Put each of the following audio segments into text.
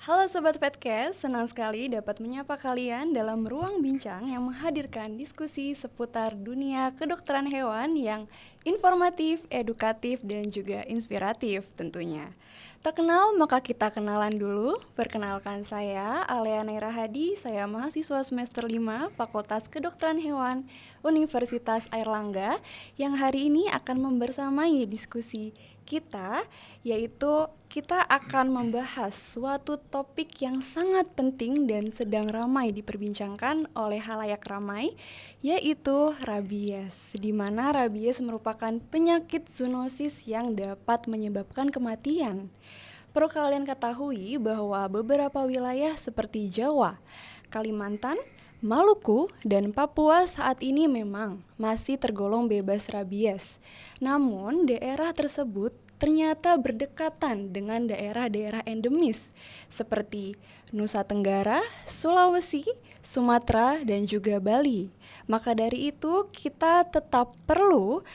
Halo Sobat Petcast, senang sekali dapat menyapa kalian dalam ruang bincang yang menghadirkan diskusi seputar dunia kedokteran hewan yang informatif, edukatif, dan juga inspiratif tentunya. Tak kenal maka kita kenalan dulu. Perkenalkan saya Aleana Rahadi, saya mahasiswa semester 5 Fakultas Kedokteran Hewan Universitas Airlangga yang hari ini akan membersamai diskusi kita, yaitu kita akan membahas suatu topik yang sangat penting dan sedang ramai diperbincangkan oleh halayak ramai, yaitu rabies, di mana rabies merupakan penyakit zoonosis yang dapat menyebabkan kematian. Perlu kalian ketahui bahwa beberapa wilayah seperti Jawa, Kalimantan, Maluku, dan Papua saat ini memang masih tergolong bebas rabies. Namun, daerah tersebut ternyata berdekatan dengan daerah-daerah endemis seperti Nusa Tenggara, Sulawesi, Sumatera, dan juga Bali. Maka dari itu, kita tetap perlu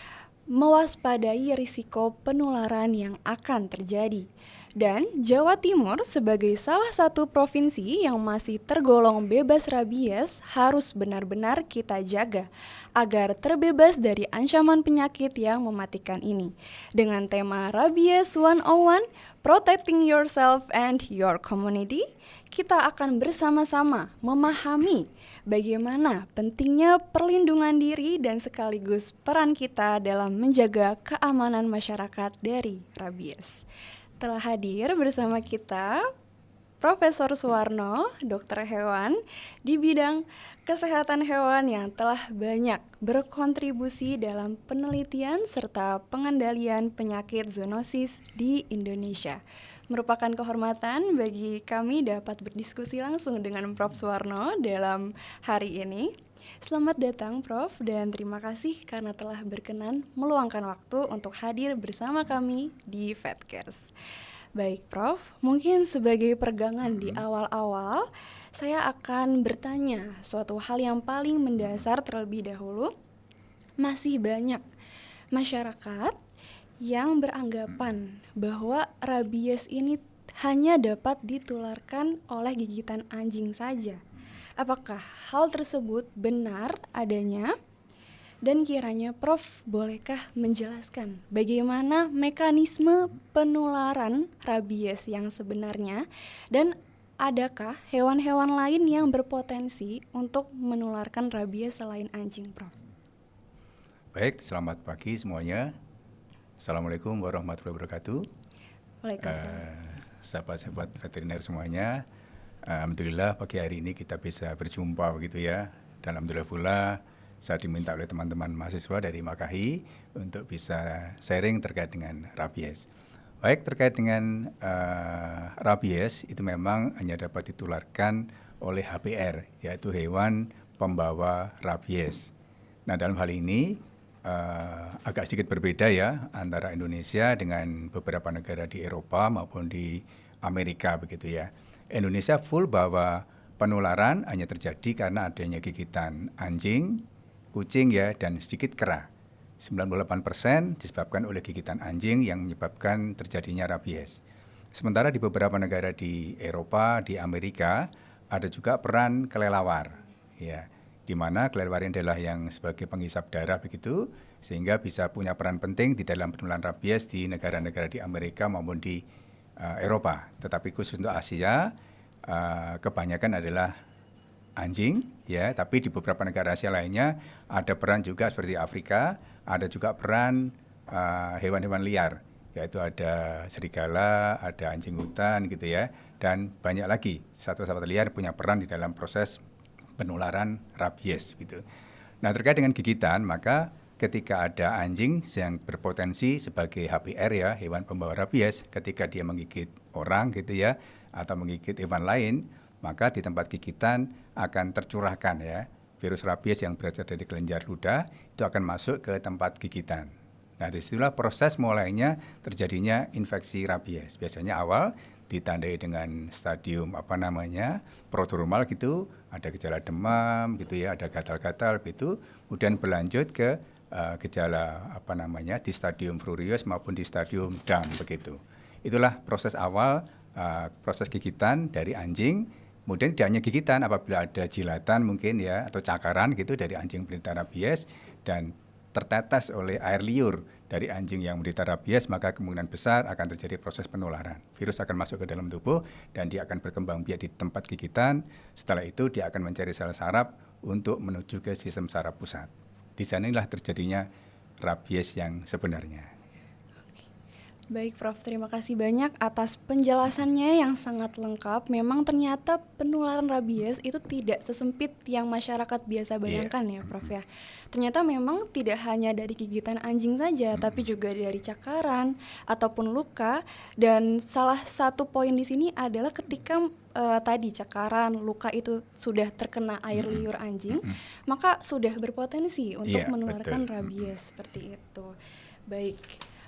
mewaspadai risiko penularan yang akan terjadi. Dan Jawa Timur sebagai salah satu provinsi yang masih tergolong bebas rabies harus benar-benar kita jaga agar terbebas dari ancaman penyakit yang mematikan ini. Dengan tema Rabies 101, Protecting Yourself and Your Community, kita akan bersama-sama memahami bagaimana pentingnya perlindungan diri dan sekaligus peran kita dalam menjaga keamanan masyarakat dari rabies. Telah hadir bersama kita Profesor Suwarno, dokter hewan di bidang kesehatan hewan yang telah banyak berkontribusi dalam penelitian serta pengendalian penyakit zoonosis di Indonesia. Merupakan kehormatan bagi kami dapat berdiskusi langsung dengan Prof. Suwarno dalam hari ini. Selamat datang Prof. Dan terima kasih karena telah berkenan meluangkan waktu untuk hadir bersama kami di Vetcast. Baik Prof, mungkin sebagai peregangan di awal-awal, saya akan bertanya suatu hal yang paling mendasar terlebih dahulu. Masih banyak masyarakat yang beranggapan bahwa rabies ini hanya dapat ditularkan oleh gigitan anjing saja. Apakah hal tersebut benar adanya? Dan kiranya Prof bolehkah menjelaskan bagaimana mekanisme penularan rabies yang sebenarnya dan adakah hewan-hewan lain yang berpotensi untuk menularkan rabies selain anjing, Prof? Baik, selamat pagi semuanya. Assalamualaikum warahmatullahi wabarakatuh. Waalaikumsalam. Sahabat-sahabat veteriner semuanya, alhamdulillah pagi hari ini kita bisa berjumpa begitu ya. Dan alhamdulillah pula saya diminta oleh teman-teman mahasiswa dari Makahi untuk bisa sharing terkait dengan rabies. Baik, terkait dengan rabies itu memang hanya dapat ditularkan oleh HPR, yaitu hewan pembawa rabies. Nah, dalam hal ini agak sedikit berbeda ya antara Indonesia dengan beberapa negara di Eropa maupun di Amerika begitu ya. Indonesia full bahwa penularan hanya terjadi karena adanya gigitan anjing, kucing ya, dan sedikit kera. 98% disebabkan oleh gigitan anjing yang menyebabkan terjadinya rabies. Sementara di beberapa negara di Eropa, di Amerika, ada juga peran kelelawar, ya, di mana kelelawar ini adalah yang sebagai penghisap darah begitu, sehingga bisa punya peran penting di dalam penularan rabies di negara-negara di Amerika maupun di Eropa. Tetapi khusus untuk Asia, kebanyakan adalah anjing, ya, tapi di beberapa negara Asia lainnya ada peran juga seperti Afrika, ada juga peran hewan-hewan liar, yaitu ada serigala, ada anjing hutan gitu ya, dan banyak lagi satwa-satwa liar punya peran di dalam proses penularan rabies gitu. Nah, terkait dengan gigitan, maka ketika ada anjing yang berpotensi sebagai HPR ya, hewan pembawa rabies, ketika dia menggigit orang gitu ya, atau menggigit hewan lain, maka di tempat gigitan akan tercurahkan ya virus rabies yang berasal dari kelenjar ludah, itu akan masuk ke tempat gigitan. Nah, disitulah proses mulainya terjadinya infeksi rabies. Biasanya awal ditandai dengan stadium prodromal gitu, ada gejala demam gitu ya, ada gatal-gatal gitu, kemudian berlanjut ke gejala di stadium fluorius maupun di stadium DAM begitu. Itulah proses awal proses gigitan dari anjing. Kemudian tidak hanya gigitan, apabila ada jilatan mungkin ya atau cakaran gitu dari anjing penderita rabies dan tertetes oleh air liur dari anjing yang menderita rabies, maka kemungkinan besar akan terjadi proses penularan. Virus akan masuk ke dalam tubuh dan dia akan berkembang biak di tempat gigitan. Setelah itu dia akan mencari sel saraf untuk menuju ke sistem saraf pusat. Di sanalah terjadinya rabies yang sebenarnya. Baik Prof, terima kasih banyak atas penjelasannya yang sangat lengkap. Memang ternyata penularan rabies itu tidak sesempit yang masyarakat biasa bayangkan ya Prof ya. Ternyata memang tidak hanya dari gigitan anjing saja, tapi juga dari cakaran ataupun luka. Dan salah satu poin di sini adalah ketika tadi cakaran, luka itu sudah terkena air liur anjing, maka sudah berpotensi untuk menularkan rabies seperti itu. Baik.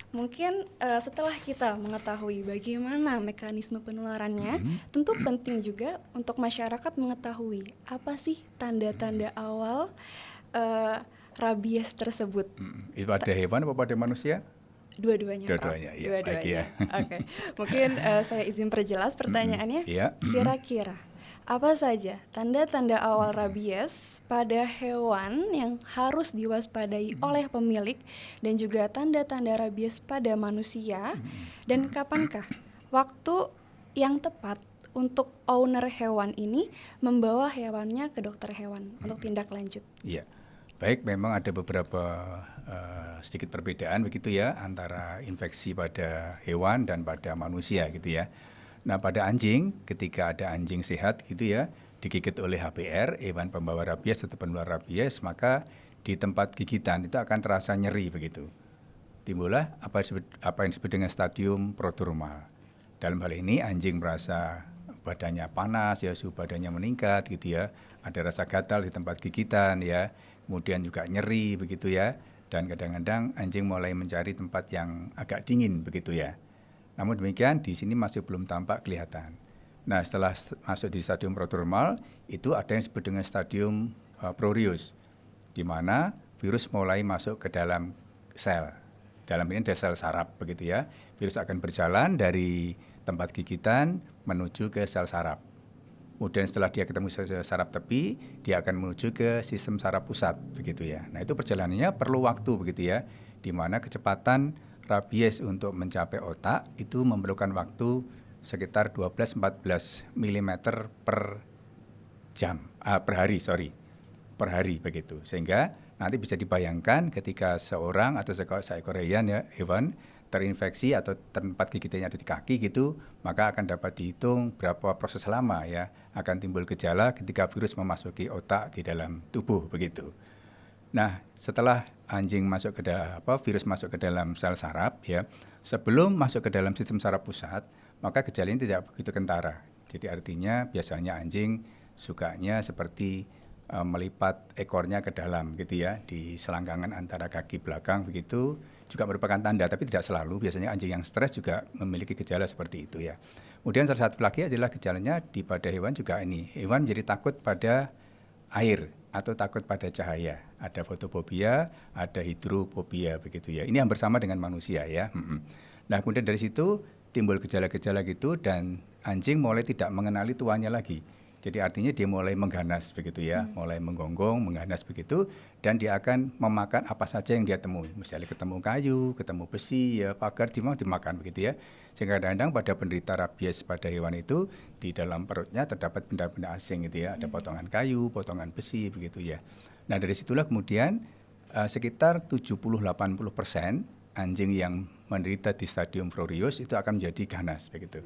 Mungkin setelah kita mengetahui bagaimana mekanisme penularannya, tentu penting juga untuk masyarakat mengetahui apa sih tanda-tanda awal rabies tersebut. Itu pada hewan atau pada manusia? Dua-duanya. Dua-duanya, ya. Dua-duanya. Oke. Mungkin saya izin perjelas pertanyaannya. Kira-kira apa saja tanda-tanda awal rabies pada hewan yang harus diwaspadai oleh pemilik dan juga tanda-tanda rabies pada manusia, dan kapankah waktu yang tepat untuk owner hewan ini membawa hewannya ke dokter hewan untuk tindak lanjut? Iya, baik, memang ada beberapa sedikit perbedaan begitu ya antara infeksi pada hewan dan pada manusia gitu ya. Nah, pada anjing, ketika ada anjing sehat gitu ya, digigit oleh HPR, hewan pembawa rabies atau penular rabies, maka di tempat gigitan itu akan terasa nyeri begitu. Timbullah apa yang disebut dengan stadium prodromal. Dalam hal ini anjing merasa badannya panas ya, suhu badannya meningkat gitu ya, ada rasa gatal di tempat gigitan ya, kemudian juga nyeri begitu ya, dan kadang-kadang anjing mulai mencari tempat yang agak dingin begitu ya. Namun demikian di sini masih belum tampak kelihatan. Nah, setelah masuk di stadium prodromal, itu ada yang disebut dengan stadium prurius, di mana virus mulai masuk ke dalam sel. Dalam ini ada sel saraf begitu ya. Virus akan berjalan dari tempat gigitan menuju ke sel saraf. Kemudian setelah dia ketemu sel saraf tepi, dia akan menuju ke sistem saraf pusat begitu ya. Nah, itu perjalanannya perlu waktu begitu ya, di mana kecepatan rabies untuk mencapai otak itu memerlukan waktu sekitar 12-14 mm per hari begitu. Sehingga nanti bisa dibayangkan ketika seorang atau seekor hewan terinfeksi atau tempat gigitannya ada di kaki gitu, maka akan dapat dihitung berapa proses lama ya akan timbul gejala ketika virus memasuki otak di dalam tubuh begitu. Nah, setelah anjing masuk ke virus masuk ke dalam sel saraf ya, sebelum masuk ke dalam sistem saraf pusat, maka gejalanya tidak begitu kentara. Jadi artinya biasanya anjing sukanya seperti melipat ekornya ke dalam gitu ya, di selangkangan antara kaki belakang begitu, juga merupakan tanda, tapi tidak selalu. Biasanya anjing yang stres juga memiliki gejala seperti itu ya. Kemudian salah satu lagi adalah gejalanya pada hewan juga ini. Hewan menjadi takut pada air atau takut pada cahaya. Ada fotofobia, ada hidrofobia begitu ya. Ini yang bersama dengan manusia ya. Nah, kemudian dari situ timbul gejala-gejala gitu dan anjing mulai tidak mengenali tuannya lagi. Jadi artinya dia mulai mengganas begitu ya, mulai menggonggong, mengganas begitu, dan dia akan memakan apa saja yang dia temui. Misalnya ketemu kayu, ketemu besi, ya pagar, dimakan begitu ya. Sehingga kadang-kadang pada penderita rabies pada hewan itu di dalam perutnya terdapat benda-benda asing gitu ya, ada potongan kayu, potongan besi begitu ya. Nah, dari situlah kemudian sekitar 70-80% anjing yang menderita di stadium prurius itu akan menjadi ganas begitu.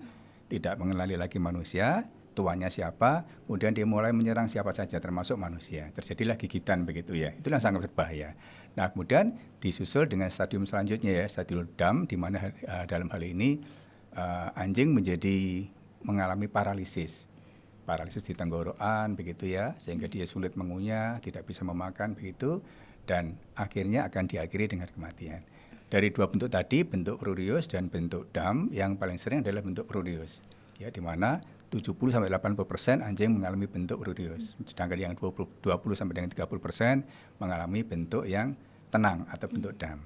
Tidak mengenali lagi manusia, tuannya siapa, kemudian dia mulai menyerang siapa saja termasuk manusia. Terjadilah gigitan begitu ya. Itulah sangat berbahaya. Nah, kemudian disusul dengan stadium selanjutnya ya, stadium DAM, di mana dalam hal ini anjing mengalami paralisis. Paralisis di tenggorokan begitu ya, sehingga dia sulit mengunyah, tidak bisa memakan begitu, dan akhirnya akan diakhiri dengan kematian. Dari dua bentuk tadi, bentuk prurius dan bentuk DAM, yang paling sering adalah bentuk prurius. Ya, di mana 70-80% anjing mengalami bentuk prurius, sedangkan yang 20-30% mengalami bentuk yang tenang atau bentuk DAM.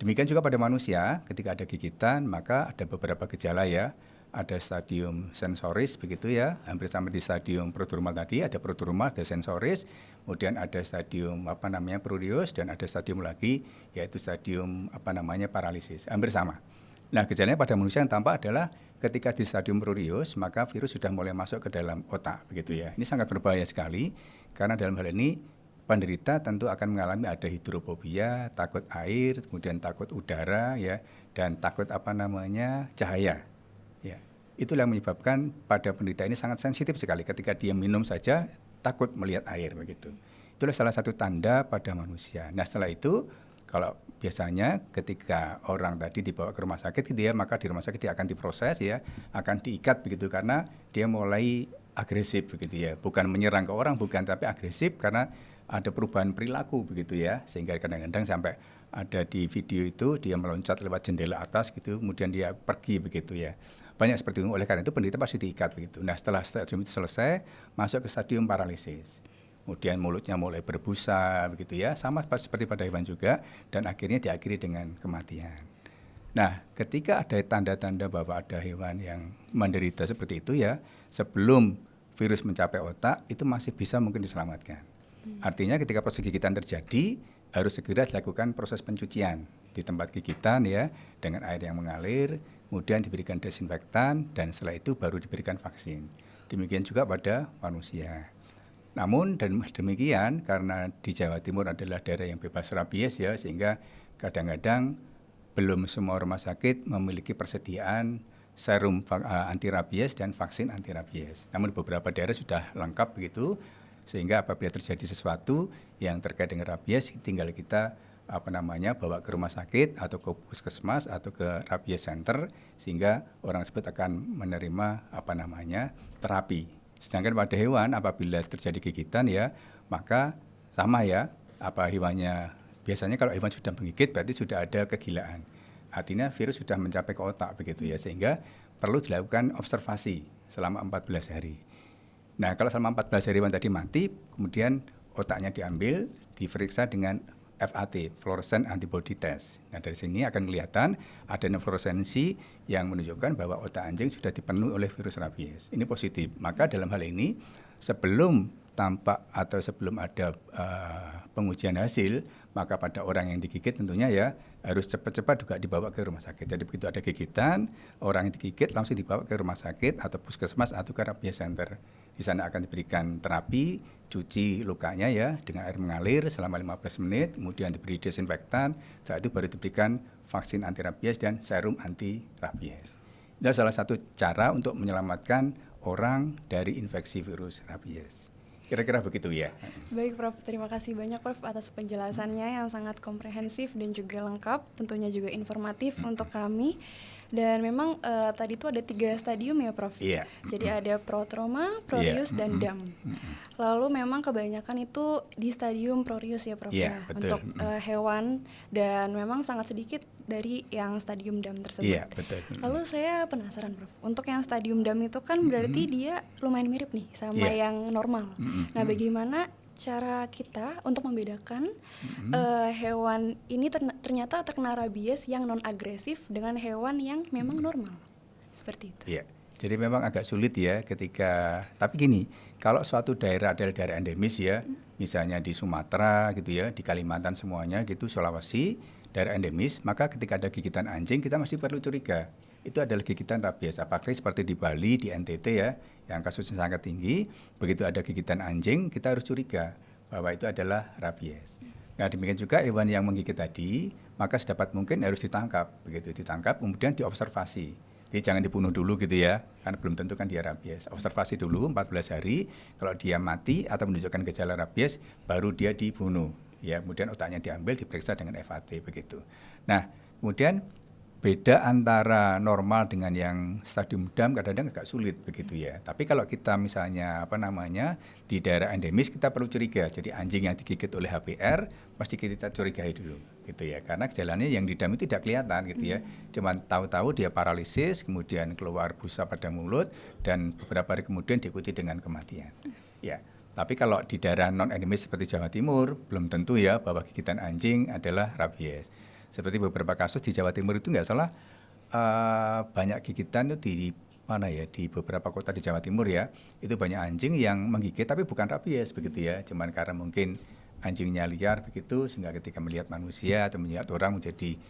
Demikian juga pada manusia, ketika ada gigitan maka ada beberapa gejala ya. ada stadium sensoris begitu ya, hampir sama di stadium prodromal tadi, ada prodromal, ada sensoris, kemudian ada stadium prurius, dan ada stadium lagi yaitu stadium paralisis, hampir sama. Nah, gejalanya pada manusia yang tampak adalah ketika di stadium prurius, maka virus sudah mulai masuk ke dalam otak begitu ya. Ini sangat berbahaya sekali karena dalam hal ini penderita tentu akan mengalami ada hidrofobia, takut air, kemudian takut udara ya, dan takut cahaya. Ya. Itulah yang menyebabkan pada penderita ini sangat sensitif sekali ketika dia minum saja takut melihat air begitu. Itulah salah satu tanda pada manusia. Nah, setelah itu kalau biasanya ketika orang tadi dibawa ke rumah sakit gitu ya, maka di rumah sakit dia akan diproses ya, akan diikat begitu karena dia mulai agresif begitu ya. Bukan menyerang ke orang, bukan, tapi agresif karena ada perubahan perilaku begitu ya. Sehingga kadang-kadang sampai ada di video itu dia meloncat lewat jendela atas gitu, kemudian dia pergi begitu ya. Banyak seperti itu, oleh karena itu penderita pasti diikat begitu. Nah, setelah stadium itu selesai, masuk ke stadium paralisis. Kemudian mulutnya mulai berbusa begitu ya, sama seperti pada hewan juga, dan akhirnya diakhiri dengan kematian. Nah, ketika ada tanda-tanda bahwa ada hewan yang menderita seperti itu ya, sebelum virus mencapai otak, itu masih bisa mungkin diselamatkan. Artinya ketika proses gigitan terjadi, harus segera dilakukan proses pencucian di tempat gigitan ya, dengan air yang mengalir, kemudian diberikan desinfektan, dan setelah itu baru diberikan vaksin. Demikian juga pada manusia. Namun dan demikian karena di Jawa Timur adalah daerah yang bebas rabies ya, sehingga kadang-kadang belum semua rumah sakit memiliki persediaan serum anti rabies dan vaksin anti rabies. Namun beberapa daerah sudah lengkap begitu, sehingga apabila terjadi sesuatu yang terkait dengan rabies, tinggal kita bawa ke rumah sakit atau ke puskesmas atau ke rabies center, sehingga orang tersebut akan menerima terapi. Sedangkan pada hewan apabila terjadi gigitan ya, maka sama ya, hewannya biasanya kalau hewan sudah menggigit berarti sudah ada kegilaan. Artinya virus sudah mencapai ke otak begitu ya, sehingga perlu dilakukan observasi selama 14 hari. Nah, kalau selama 14 hari hewan tadi mati, kemudian otaknya diambil, diperiksa dengan FAT, fluorescent antibody test. Nah, dari sini akan kelihatan adanya fluoresensi yang menunjukkan bahwa otak anjing sudah dipenuhi oleh virus rabies. Ini positif. Maka dalam hal ini sebelum tampak atau sebelum ada pengujian hasil, maka pada orang yang digigit tentunya ya harus cepat-cepat juga dibawa ke rumah sakit. Jadi begitu ada gigitan, orang yang digigit langsung dibawa ke rumah sakit atau puskesmas atau ke rabies center. Di sana akan diberikan terapi, cuci lukanya ya dengan air mengalir selama 15 menit, kemudian diberi desinfektan, setelah itu baru diberikan vaksin anti rabies dan serum anti rabies. Itu salah satu cara untuk menyelamatkan orang dari infeksi virus rabies. Kira-kira begitu ya. Baik Prof, terima kasih banyak Prof atas penjelasannya yang sangat komprehensif dan juga lengkap, tentunya juga informatif untuk kami. Dan memang tadi itu ada 3 stadium ya Prof. Iya. Jadi ada protrauma, prurius, dan dam. Lalu memang kebanyakan itu di stadium prurius ya Prof ya, betul. untuk hewan, dan memang sangat sedikit dari yang stadium dam tersebut. Iya, betul. Lalu saya penasaran Prof, untuk yang stadium dam itu kan berarti dia lumayan mirip nih sama yang normal. Nah, bagaimana cara kita untuk membedakan hewan ini ternyata terkena rabies yang non agresif dengan hewan yang memang normal, seperti itu? Iya, jadi memang agak sulit ya ketika, tapi gini, kalau suatu daerah adalah daerah endemis ya, misalnya di Sumatera gitu ya, di Kalimantan semuanya gitu, Sulawesi, daerah endemis, maka ketika ada gigitan anjing kita masih perlu curiga. Itu adalah gigitan rabies. Apalagi seperti di Bali, di NTT ya, yang kasusnya sangat tinggi, begitu ada gigitan anjing, kita harus curiga bahwa itu adalah rabies. Nah, demikian juga hewan yang menggigit tadi, maka sedapat mungkin harus ditangkap, begitu ditangkap, kemudian diobservasi. Jadi jangan dibunuh dulu gitu ya, karena belum tentu kan dia rabies. Observasi dulu 14 hari, kalau dia mati atau menunjukkan gejala rabies, baru dia dibunuh. Ya, kemudian otaknya diambil, diperiksa dengan FAT begitu. Nah, kemudian beda antara normal dengan yang stadium dam kadang-kadang agak sulit begitu ya. Tapi kalau kita misalnya di daerah endemis, kita perlu curiga. Jadi anjing yang digigit oleh HPR pasti kita curigai dulu gitu ya. Karena gejalanya yang di dam itu tidak kelihatan gitu ya. Cuman tahu-tahu dia paralisis, kemudian keluar busa pada mulut, dan beberapa hari kemudian diikuti dengan kematian. Ya. Tapi kalau di daerah non endemis seperti Jawa Timur belum tentu ya bahwa gigitan anjing adalah rabies. Seperti beberapa kasus di Jawa Timur itu nggak salah banyak gigitan itu di mana ya, di beberapa kota di Jawa Timur ya, itu banyak anjing yang menggigit tapi bukan rabies begitu ya, cuman karena mungkin anjingnya liar begitu sehingga ketika melihat manusia atau melihat orang menjadi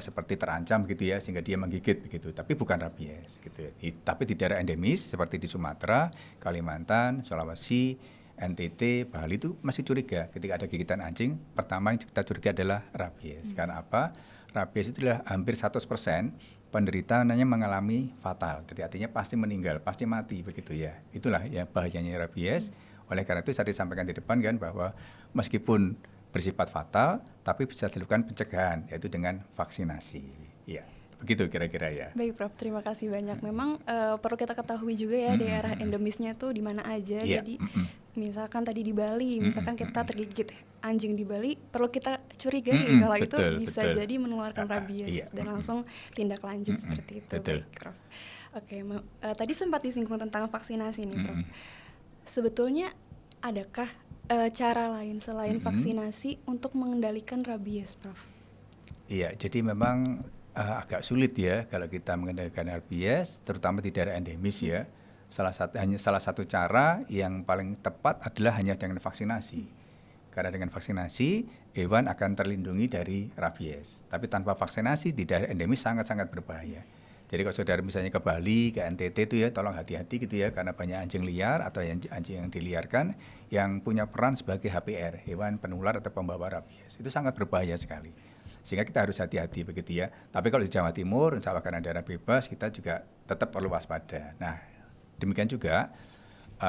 seperti terancam gitu ya, sehingga dia menggigit begitu, tapi bukan rabies gitu ya. Tapi di daerah endemis seperti di Sumatera, Kalimantan, Sulawesi, NTT, Bali itu masih curiga ketika ada gigitan anjing. Pertama yang kita curiga adalah rabies. Karena apa? Rabies itu adalah hampir 100% penderitaannya mengalami fatal. Jadi artinya pasti meninggal, pasti mati begitu ya. Itulah ya bahayanya rabies. Oleh karena itu saya disampaikan di depan kan bahwa meskipun bersifat fatal, tapi bisa dilakukan pencegahan, yaitu dengan vaksinasi. Ya, begitu kira-kira ya. Baik Prof, terima kasih banyak. Memang perlu kita ketahui juga ya daerah endemisnya tuh di mana aja. Jadi misalkan tadi di Bali, misalkan kita tergigit anjing di Bali, perlu kita curigai kalau itu bisa jadi menularkan rabies dan langsung tindak lanjut seperti itu. Betul. Baik Prof. Oke, tadi sempat disinggung tentang vaksinasi nih Prof. Sebetulnya adakah cara lain selain vaksinasi untuk mengendalikan rabies, Prof? Iya, jadi memang agak sulit ya kalau kita mengendalikan rabies, terutama di daerah endemis ya. Salah satu cara yang paling tepat adalah hanya dengan vaksinasi. Karena dengan vaksinasi, hewan akan terlindungi dari rabies. Tapi tanpa vaksinasi di daerah endemis sangat-sangat berbahaya. Jadi kalau saudara misalnya ke Bali, ke NTT itu ya tolong hati-hati gitu ya, karena banyak anjing liar atau anjing yang diliarkan yang punya peran sebagai HPR, hewan penular atau pembawa rabies. Itu sangat berbahaya sekali. Sehingga kita harus hati-hati begitu ya. Tapi kalau di Jawa Timur, insya Allah karena daerah bebas, kita juga tetap perlu waspada. Nah, demikian juga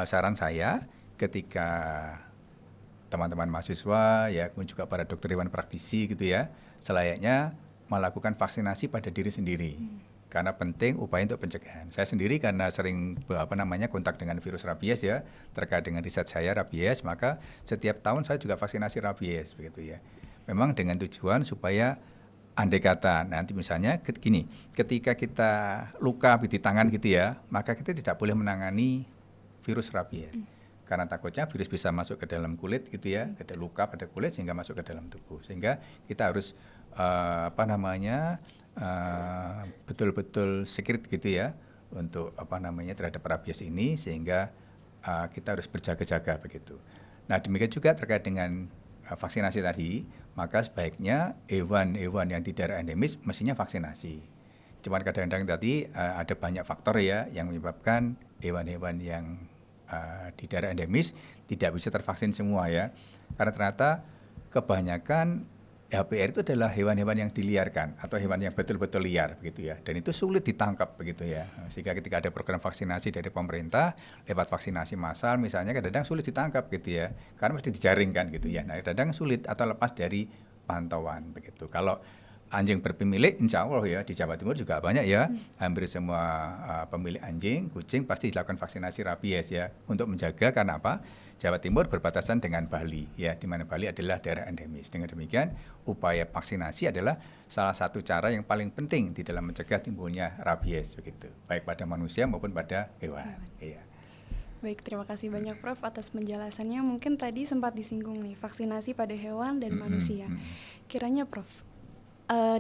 saran saya ketika teman-teman mahasiswa ya, kemudian juga para dokter hewan praktisi gitu ya, selayaknya melakukan vaksinasi pada diri sendiri. Karena penting upaya untuk pencegahan. Saya sendiri karena sering kontak dengan virus rabies ya, terkait dengan riset saya rabies, maka setiap tahun saya juga vaksinasi rabies begitu ya. Memang dengan tujuan supaya andai kata nanti misalnya gini, ketika kita luka di tangan gitu ya, maka kita tidak boleh menangani virus rabies. Karena takutnya virus bisa masuk ke dalam kulit gitu ya, ada luka pada kulit sehingga masuk ke dalam tubuh. Sehingga kita harus betul-betul secret gitu ya untuk terhadap rabies ini, sehingga kita harus berjaga-jaga begitu. Nah, demikian juga terkait dengan vaksinasi tadi, maka sebaiknya hewan-hewan yang di daerah endemis mestinya vaksinasi. Cuman kadang-kadang tadi ada banyak faktor ya yang menyebabkan hewan-hewan yang di daerah endemis tidak bisa tervaksin semua ya. Karena ternyata kebanyakan HPR itu adalah hewan-hewan yang diliarkan atau hewan yang betul-betul liar begitu ya, dan itu sulit ditangkap begitu ya. Sehingga ketika ada program vaksinasi dari pemerintah lewat vaksinasi massal misalnya, kadang-kadang sulit ditangkap gitu ya, karena mesti dijaringkan gitu ya. Nah, kadang-kadang sulit atau lepas dari pantauan begitu. Kalau anjing berpemilik, insya Allah ya di Jawa Timur juga banyak ya, hampir semua pemilik anjing, kucing pasti dilakukan vaksinasi rabies ya, untuk menjaga. Karena apa? Jawa Timur berbatasan dengan Bali ya, di mana Bali adalah daerah endemis. Dengan demikian, upaya vaksinasi adalah salah satu cara yang paling penting di dalam mencegah timbulnya rabies begitu, baik pada manusia maupun pada hewan. Iya. Baik, terima kasih banyak Prof atas penjelasannya. Mungkin tadi sempat disinggung nih vaksinasi pada hewan dan manusia. Kiranya Prof,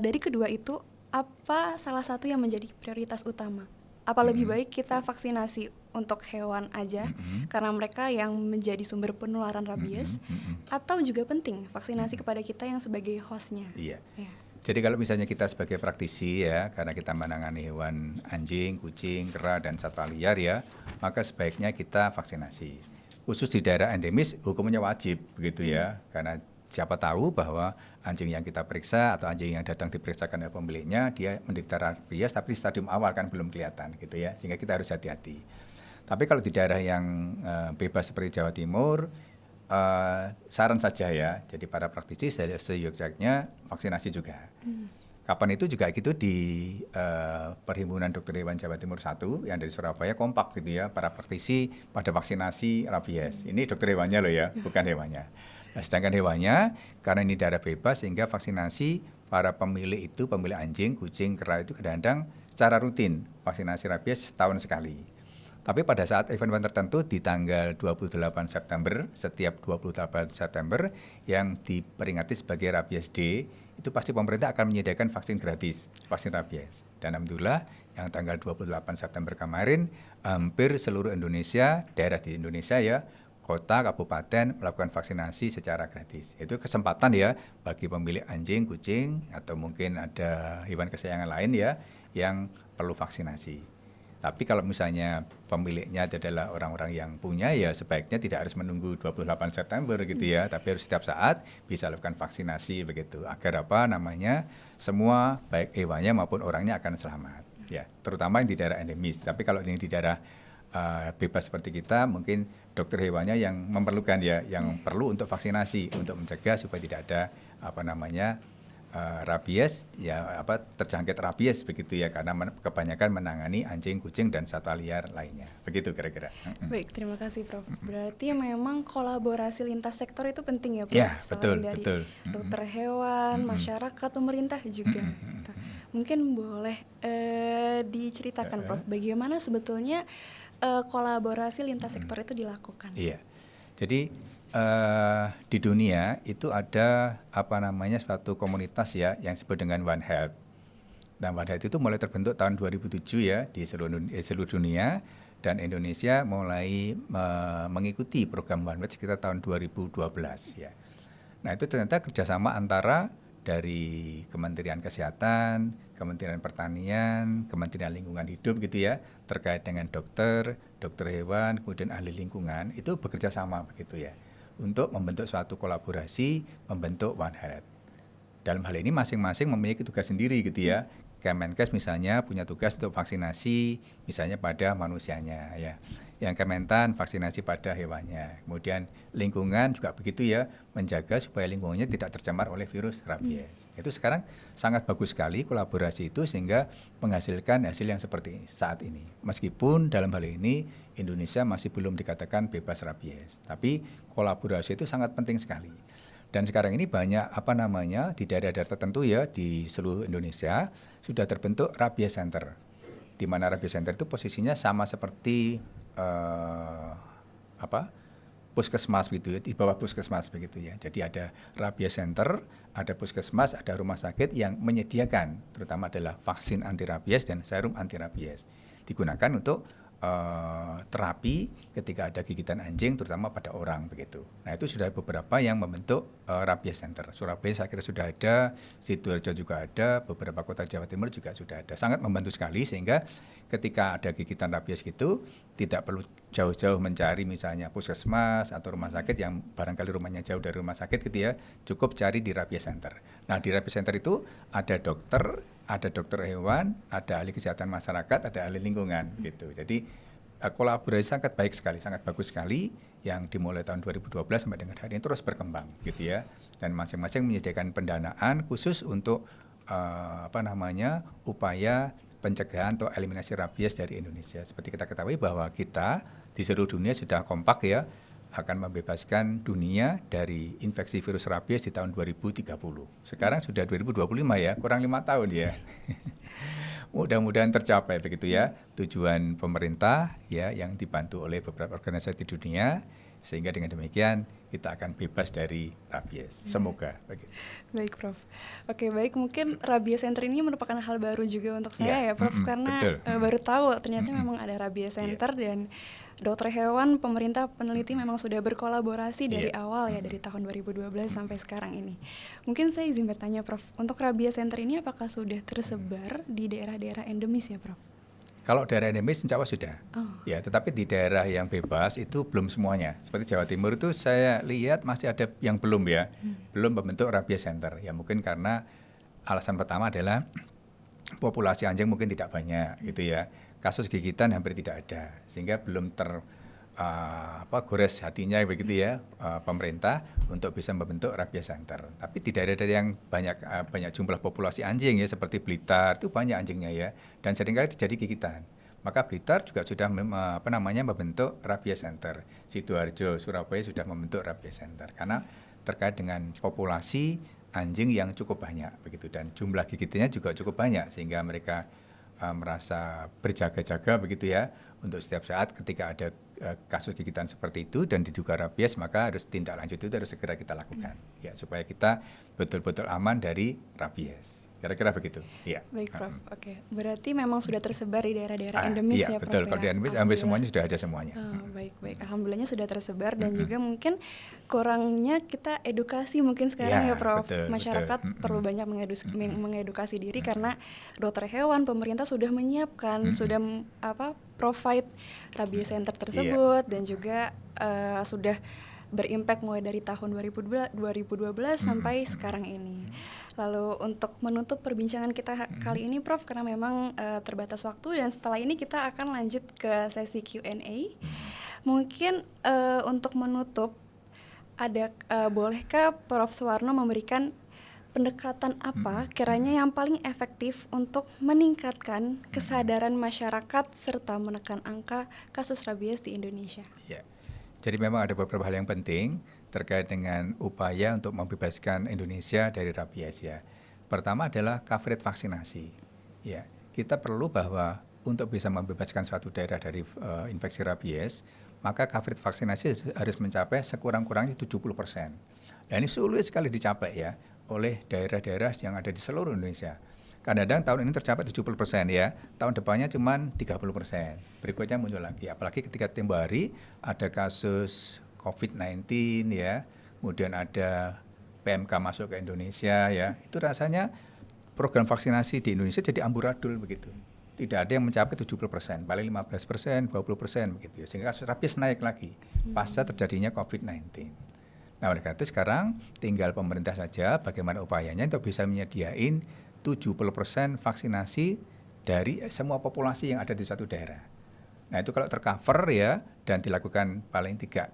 dari kedua itu apa salah satu yang menjadi prioritas utama? Apa lebih baik kita vaksinasi untuk hewan aja karena mereka yang menjadi sumber penularan rabies, atau juga penting vaksinasi kepada kita yang sebagai hostnya? Iya. Ya. Jadi kalau misalnya kita sebagai praktisi ya, karena kita menangani hewan anjing, kucing, kera, dan satwa liar ya, maka sebaiknya kita vaksinasi. Khusus di daerah endemis hukumnya wajib begitu ya, karena siapa tahu bahwa anjing yang kita periksa atau anjing yang datang diperiksakan oleh pemiliknya dia menderita rabies tapi di stadium awal kan belum kelihatan gitu ya, sehingga kita harus hati-hati. Tapi kalau di daerah yang bebas seperti Jawa Timur, saran saja ya, jadi para praktisi seyogyanya vaksinasi juga. Kapan itu juga gitu di Perhimpunan Dokter Hewan Jawa Timur 1 yang dari Surabaya kompak gitu ya, para praktisi pada vaksinasi rabies. Ini dokter hewannya loh ya, bukan hewannya. Nah, sedangkan hewannya karena ini daerah bebas sehingga vaksinasi para pemilik itu, pemilik anjing, kucing, kera itu kadang-kadang secara rutin vaksinasi rabies setahun sekali. Tapi pada saat event-event tertentu di tanggal 28 September, setiap 28 September yang diperingati sebagai Rabies Day, itu pasti pemerintah akan menyediakan vaksin gratis, vaksin rabies. Dan alhamdulillah yang tanggal 28 September kemarin hampir seluruh Indonesia, daerah di Indonesia ya, kota, kabupaten melakukan vaksinasi secara gratis. Itu kesempatan ya bagi pemilik anjing, kucing, atau mungkin ada hewan kesayangan lain ya yang perlu vaksinasi. Tapi kalau misalnya pemiliknya adalah orang-orang yang punya, ya sebaiknya tidak harus menunggu 28 September gitu ya, tapi harus setiap saat bisa lakukan vaksinasi begitu. Agar apa namanya, semua baik hewannya maupun orangnya akan selamat. Ya, terutama yang di daerah endemis. Tapi kalau yang di daerah bebas seperti kita, mungkin dokter hewannya yang memerlukan ya, yang perlu untuk vaksinasi untuk mencegah supaya tidak ada apa namanya rabies ya, terjangkit rabies begitu ya, karena kebanyakan menangani anjing, kucing dan satwa liar lainnya. Begitu kira-kira. Baik, terima kasih Prof. Berarti memang kolaborasi lintas sektor itu penting ya Prof. Ya, Selain betul, dari betul. dokter hewan, masyarakat, pemerintah juga. Gitu. Mungkin boleh diceritakan Prof, bagaimana sebetulnya kolaborasi lintas sektor itu dilakukan? Iya. Jadi di dunia itu ada apa namanya suatu komunitas ya yang disebut dengan One Health. Dan One Health itu mulai terbentuk tahun 2007 ya di seluruh dunia, dan Indonesia mulai mengikuti program One Health sekitar tahun 2012 ya. Nah itu ternyata kerjasama antara dari Kementerian Kesehatan, Kementerian Pertanian, Kementerian Lingkungan Hidup gitu ya, terkait dengan dokter hewan, kemudian ahli lingkungan, itu bekerja sama begitu ya, untuk membentuk suatu kolaborasi, membentuk One Health. Dalam hal ini masing-masing memiliki tugas sendiri gitu ya. Kemenkes misalnya punya tugas untuk vaksinasi misalnya pada manusianya ya. Yang Kementan vaksinasi pada hewannya. Kemudian lingkungan juga begitu ya, menjaga supaya lingkungannya tidak tercemar oleh virus rabies. Itu sekarang sangat bagus sekali kolaborasi itu, sehingga menghasilkan hasil yang seperti saat ini. Meskipun dalam hal ini Indonesia masih belum dikatakan bebas rabies, tapi kolaborasi itu sangat penting sekali. Dan sekarang ini banyak apa namanya di daerah-daerah tertentu ya di seluruh Indonesia sudah terbentuk rabies center, di mana rabies center itu posisinya sama seperti puskesmas gitu ya, di bawah puskesmas begitu ya. Jadi ada rabies center, ada puskesmas, ada rumah sakit yang menyediakan terutama adalah vaksin anti rabies dan serum anti rabies, digunakan untuk terapi ketika ada gigitan anjing terutama pada orang begitu. Nah itu sudah beberapa yang membentuk rabies center. Surabaya saya kira sudah ada, Sidoarjo juga ada, beberapa kota Jawa Timur juga sudah ada. Sangat membantu sekali sehingga ketika ada gigitan rabies gitu tidak perlu jauh-jauh mencari misalnya puskesmas atau rumah sakit yang barangkali rumahnya jauh dari rumah sakit gitu ya, cukup cari di rabies center. Nah di rabies center itu ada dokter hewan, ada ahli kesehatan masyarakat, ada ahli lingkungan gitu. Jadi kolaborasi sangat baik sekali, sangat bagus sekali yang dimulai tahun 2012 sampai dengan hari ini terus berkembang gitu ya. Dan masing-masing menyediakan pendanaan khusus untuk upaya pencegahan atau eliminasi rabies dari Indonesia. Seperti kita ketahui bahwa kita di seluruh dunia sudah kompak ya akan membebaskan dunia dari infeksi virus rabies di tahun 2030. Sekarang sudah 2025 ya, kurang 5 tahun ya. Mudah-mudahan tercapai begitu ya tujuan pemerintah ya yang dibantu oleh beberapa organisasi di dunia, sehingga dengan demikian kita akan bebas dari rabies. Semoga begitu. Baik Prof. Oke baik, mungkin rabies center ini merupakan hal baru juga untuk saya ya Prof, karena baru tahu ternyata memang ada rabies center dan dokter hewan, pemerintah, peneliti memang sudah berkolaborasi dari awal ya, dari tahun 2012 sampai sekarang ini. Mungkin saya izin bertanya Prof, untuk rabies center ini apakah sudah tersebar di daerah-daerah endemis ya Prof? Kalau daerah endemis insya Allah sudah, ya. Tetapi di daerah yang bebas itu belum semuanya. Seperti Jawa Timur itu saya lihat masih ada yang belum ya, belum membentuk rabies center. Ya mungkin karena alasan pertama adalah populasi anjing mungkin tidak banyak, gitu ya. Kasus gigitan hampir tidak ada, sehingga belum gores hatinya begitu ya pemerintah untuk bisa membentuk rabies center. Tapi di daerah-daerah yang banyak jumlah populasi anjing ya seperti Blitar itu banyak anjingnya ya, dan seringkali terjadi gigitan. Maka Blitar juga sudah membentuk rabies center. Sidoarjo, Surabaya sudah membentuk rabies center karena terkait dengan populasi anjing yang cukup banyak begitu, dan jumlah gigitannya juga cukup banyak sehingga mereka merasa berjaga-jaga begitu ya untuk setiap saat ketika ada kasus gigitan seperti itu dan diduga rabies, maka harus tindak lanjut itu harus segera kita lakukan ya supaya kita betul-betul aman dari rabies. kira-kira begitu. Iya. Baik Prof, oke. Berarti memang sudah tersebar di daerah-daerah endemis Iya, ya Prof betul. ya? Kalau di endemis hampir semuanya sudah ada semuanya. Baik. Alhamdulillahnya sudah tersebar dan juga mungkin kurangnya kita edukasi mungkin sekarang ya Prof. Betul, Masyarakat betul. perlu banyak mengedukasi diri karena dokter hewan, pemerintah sudah menyiapkan, sudah provide rabies center tersebut dan juga sudah berimpact mulai dari tahun 2012 sampai sekarang ini. Lalu untuk menutup perbincangan kita kali ini Prof, karena memang terbatas waktu dan setelah ini kita akan lanjut ke sesi Q&A. Mungkin untuk menutup bolehkah Prof Suwarno memberikan pendekatan apa kiranya yang paling efektif untuk meningkatkan kesadaran masyarakat serta menekan angka kasus rabies di Indonesia? Ya. Jadi memang ada beberapa hal yang penting terkait dengan upaya untuk membebaskan Indonesia dari rabies ya. Pertama adalah coverage vaksinasi. Ya, kita perlu bahwa untuk bisa membebaskan suatu daerah dari infeksi rabies, maka coverage vaksinasi harus mencapai sekurang-kurangnya 70%. Dan ini sulit sekali dicapai ya oleh daerah-daerah yang ada di seluruh Indonesia. Kadang-kadang tahun ini tercapai 70% ya, tahun depannya cuma 30%. Berikutnya muncul lagi, apalagi ketika tempo hari ada kasus COVID-19 ya, kemudian ada PMK masuk ke Indonesia ya, itu rasanya program vaksinasi di Indonesia jadi amburadul begitu. Tidak ada yang mencapai 70%, paling 15%, 20% begitu ya, sehingga kasus rabies naik lagi pasca terjadinya COVID-19. Nah, oleh karena itu sekarang tinggal pemerintah saja bagaimana upayanya untuk bisa menyediain 70% vaksinasi dari semua populasi yang ada di suatu daerah. Nah, itu kalau tercover ya dan dilakukan paling 3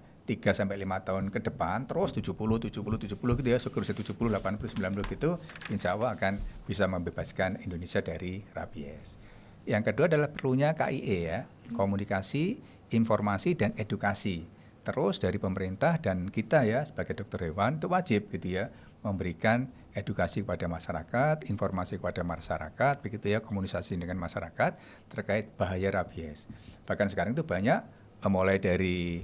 sampai 5 tahun ke depan terus 70 gitu ya, syukur 70, 80, 90 gitu, insya Allah akan bisa membebaskan Indonesia dari rabies. Yang kedua adalah perlunya KIE ya, komunikasi, informasi dan edukasi. Terus dari pemerintah dan kita ya sebagai dokter hewan itu wajib gitu ya memberikan edukasi kepada masyarakat, informasi kepada masyarakat, begitu ya, komunikasi dengan masyarakat terkait bahaya rabies. Bahkan sekarang itu banyak mulai dari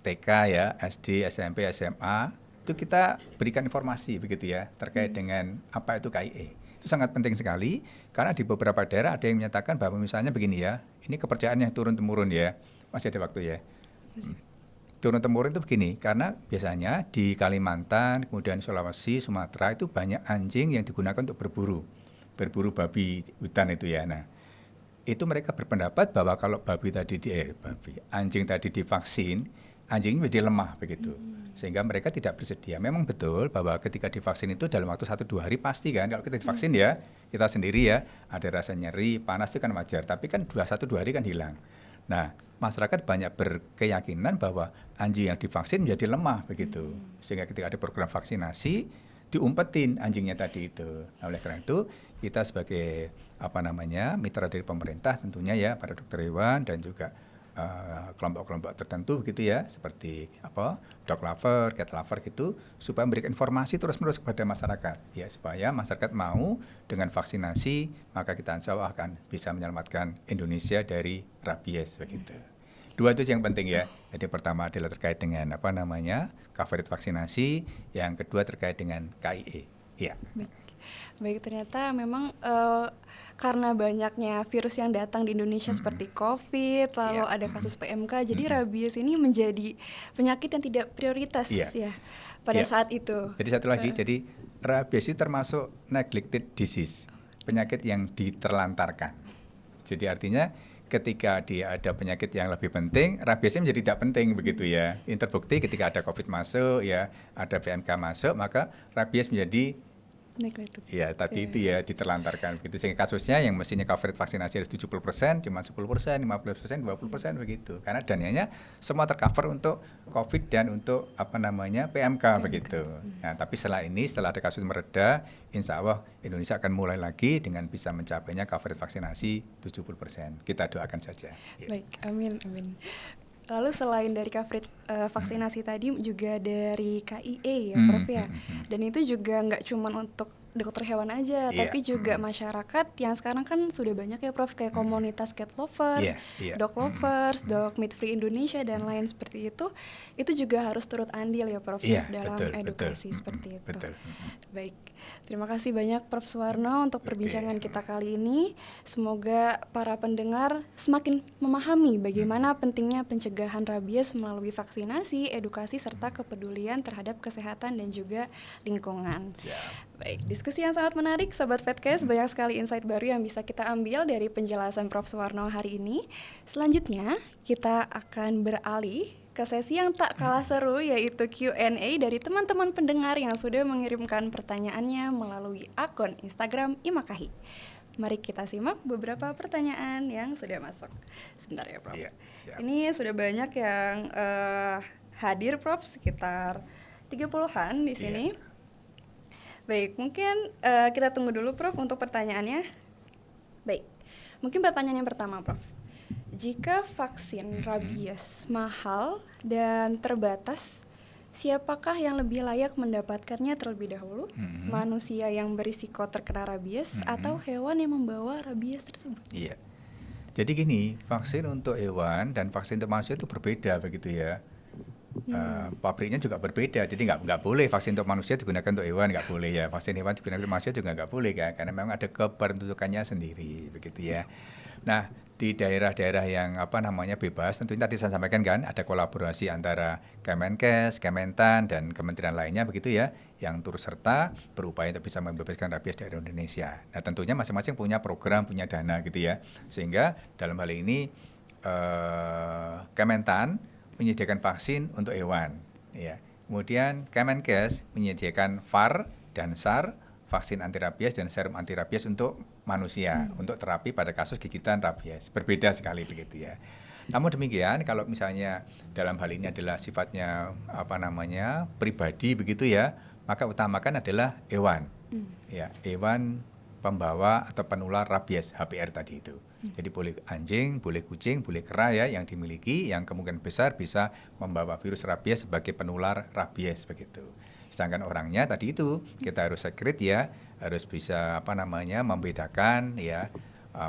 TK ya, SD, SMP, SMA, itu kita berikan informasi begitu ya terkait dengan apa itu KIE. Itu sangat penting sekali karena di beberapa daerah ada yang menyatakan bahwa misalnya begini ya, ini kepercayaannya turun-temurun ya, masih ada waktu ya. Turun-temurun itu begini, karena biasanya di Kalimantan, kemudian Sulawesi, Sumatera itu banyak anjing yang digunakan untuk berburu babi hutan itu ya. Nah, itu mereka berpendapat bahwa kalau anjing tadi divaksin, anjingnya menjadi lemah begitu, sehingga mereka tidak bersedia. Memang betul bahwa ketika divaksin itu dalam waktu 1-2 hari pasti kan, kalau kita divaksin ya, kita sendiri ya, ada rasa nyeri, panas itu kan wajar, tapi kan 1-2 hari kan hilang. Nah, masyarakat banyak berkeyakinan bahwa anjing yang divaksin menjadi lemah begitu, sehingga ketika ada program vaksinasi diumpetin anjingnya tadi itu. Nah, oleh karena itu kita sebagai mitra dari pemerintah tentunya ya para dokter hewan dan juga kelompok-kelompok tertentu gitu ya seperti dog lover, cat lover gitu, supaya memberikan informasi terus-menerus kepada masyarakat ya supaya masyarakat mau dengan vaksinasi, maka kita insya Allah akan bisa menyelamatkan Indonesia dari rabies begitu. Dua itu yang penting ya. Jadi pertama adalah terkait dengan coverage vaksinasi, yang kedua terkait dengan KIE. Ya. Baik, ternyata memang karena banyaknya virus yang datang di Indonesia seperti COVID, lalu ada kasus PMK, jadi rabies ini menjadi penyakit yang tidak prioritas ya pada saat itu. Jadi satu lagi, jadi rabies itu termasuk neglected disease, penyakit yang diterlantarkan. Jadi artinya ketika dia ada penyakit yang lebih penting, rabiesnya menjadi tidak penting begitu ya. Ini terbukti ketika ada COVID masuk ya, ada PMK masuk, maka rabies menjadi ya tadi itu ya diterlantarkan begitu, sehingga kasusnya yang mestinya coverage vaksinasi harus 70%, cuma 10%, 15%, 20% begitu. Karena dananya semua tercover untuk COVID dan untuk PMK begitu. Nah, tapi setelah ada kasus mereda, insya Allah Indonesia akan mulai lagi dengan bisa mencapainya coverage vaksinasi 70%. Kita doakan saja. Baik, amin. Lalu selain dari coverage vaksinasi tadi juga dari KIE ya Prof ya. Dan itu juga nggak cuma untuk dokter hewan aja, Iya, tapi juga masyarakat yang sekarang kan sudah banyak ya Prof, kayak komunitas cat lovers, iya, dog lovers, dog meat free Indonesia dan lain seperti itu juga harus turut andil ya Prof ya iya, dalam betul, betul, edukasi seperti itu. betul. Baik, terima kasih banyak Prof Suwarno untuk perbincangan kita kali ini. Semoga para pendengar semakin memahami bagaimana pentingnya pencegahan rabies melalui vaksinasi, edukasi, serta kepedulian terhadap kesehatan dan juga lingkungan. Siap. Baik, diskusi yang sangat menarik Sobat Vetcast, banyak sekali insight baru yang bisa kita ambil dari penjelasan Prof Suwarno hari ini. Selanjutnya, kita akan beralih ke sesi yang tak kalah seru, yaitu Q&A dari teman-teman pendengar yang sudah mengirimkan pertanyaannya melalui akun Instagram Imakahi. Mari kita simak beberapa pertanyaan yang sudah masuk. Sebentar ya Prof. Iya, siap. Ini sudah banyak yang hadir Prof, sekitar 30-an di sini. Iya. Baik, mungkin kita tunggu dulu Prof untuk pertanyaannya. Baik, mungkin pertanyaan yang pertama Prof. Jika vaksin rabies mahal dan terbatas, siapakah yang lebih layak mendapatkannya terlebih dahulu? Manusia yang berisiko terkena rabies atau hewan yang membawa rabies tersebut? Iya. Jadi gini, vaksin untuk hewan dan vaksin untuk manusia itu berbeda begitu ya. Pabriknya juga berbeda, jadi nggak boleh vaksin untuk manusia digunakan untuk hewan, nggak boleh ya. Vaksin hewan digunakan untuk manusia juga nggak boleh kan, karena memang ada keperuntukannya sendiri begitu ya. Nah, di daerah-daerah yang bebas, tentunya tadi saya sampaikan kan ada kolaborasi antara Kemenkes, Kementan dan kementerian lainnya begitu ya, yang turut serta berupaya untuk bisa membebaskan rabies dari Indonesia. Nah, tentunya masing-masing punya program, punya dana gitu ya, sehingga dalam hal ini Kementan menyediakan vaksin untuk hewan, ya. Kemudian Kemenkes menyediakan VAR dan SAR, vaksin anti rabies dan serum anti rabies untuk manusia, untuk terapi pada kasus gigitan rabies. Berbeda sekali begitu ya. Namun demikian, kalau misalnya dalam hal ini adalah sifatnya pribadi begitu ya, maka utamakan adalah hewan, ya, hewan pembawa atau penular rabies HPR tadi itu. Jadi boleh anjing, boleh kucing, boleh kera ya yang dimiliki, yang kemungkinan besar bisa membawa virus rabies sebagai penular rabies begitu. Sedangkan orangnya tadi itu kita harus secret ya, harus bisa membedakan ya,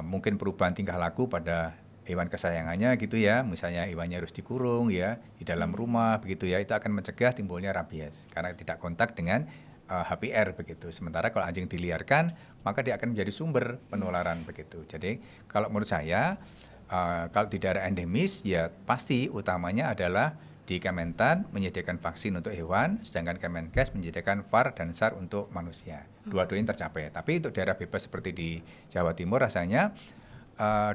mungkin perubahan tingkah laku pada hewan kesayangannya gitu ya, misalnya hewannya harus dikurung ya di dalam rumah begitu ya, itu akan mencegah timbulnya rabies karena tidak kontak dengan HPR begitu. Sementara kalau anjing diliarkan, maka dia akan menjadi sumber penularan begitu. Jadi kalau menurut saya, kalau di daerah endemis ya pasti utamanya adalah di Kementan menyediakan vaksin untuk hewan, sedangkan Kemenkes menyediakan VAR dan SAR untuk manusia. Dua-duanya tercapai. Tapi untuk daerah bebas seperti di Jawa Timur rasanya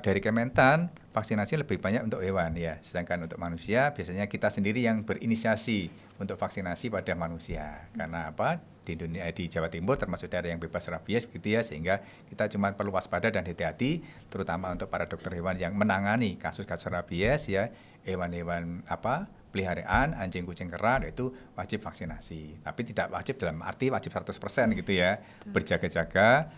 dari Kementan vaksinasi lebih banyak untuk hewan ya, sedangkan untuk manusia biasanya kita sendiri yang berinisiasi untuk vaksinasi pada manusia. Karena apa? Di Jawa Timur termasuk daerah yang bebas rabies gitu ya, sehingga kita cuma perlu waspada dan hati-hati, terutama untuk para dokter hewan yang menangani kasus-kasus rabies ya, hewan-hewan peliharaan, anjing, kucing, kera itu wajib vaksinasi. Tapi tidak wajib dalam arti wajib 100% gitu ya. Berjaga-jaga.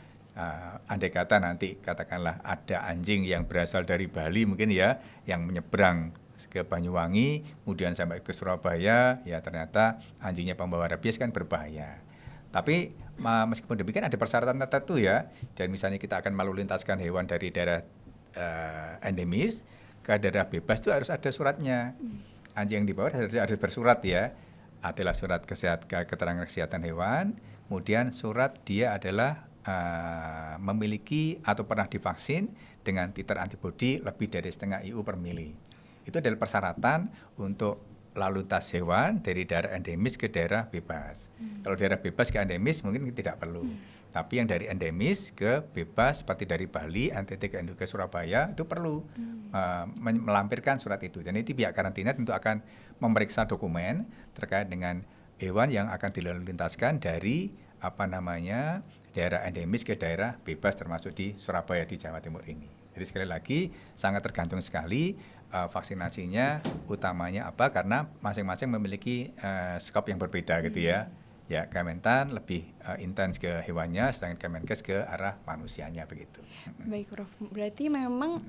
Andai kata nanti katakanlah ada anjing yang berasal dari Bali mungkin ya, yang menyeberang ke Banyuwangi, kemudian sampai ke Surabaya, ya ternyata anjingnya pembawa rabies kan berbahaya. Tapi meskipun demikian ada persyaratan tertentu ya, dan misalnya kita akan lalu lintaskan hewan dari daerah endemis ke daerah bebas itu harus ada suratnya. Anjing yang dibawa harus bersurat ya, adalah surat keterangan kesehatan hewan, kemudian surat dia adalah memiliki atau pernah divaksin dengan titer antibodi lebih dari 0,5 IU per mili. Itu adalah persyaratan untuk lalu lintas hewan dari daerah endemis ke daerah bebas. Kalau daerah bebas ke endemis mungkin tidak perlu. Tapi yang dari endemis ke bebas seperti dari Bali, NTT ke Surabaya itu perlu melampirkan surat itu. Dan itu pihak karantina tentu akan memeriksa dokumen terkait dengan hewan yang akan dilalu lintaskan dari daerah endemis ke daerah bebas termasuk di Surabaya di Jawa Timur ini. Jadi sekali lagi sangat tergantung sekali vaksinasinya utamanya karena masing-masing memiliki skop yang berbeda gitu ya. Ya Kementan lebih intens ke hewannya, sedangkan Kemenkes ke arah manusianya begitu. Baik Prof, berarti memang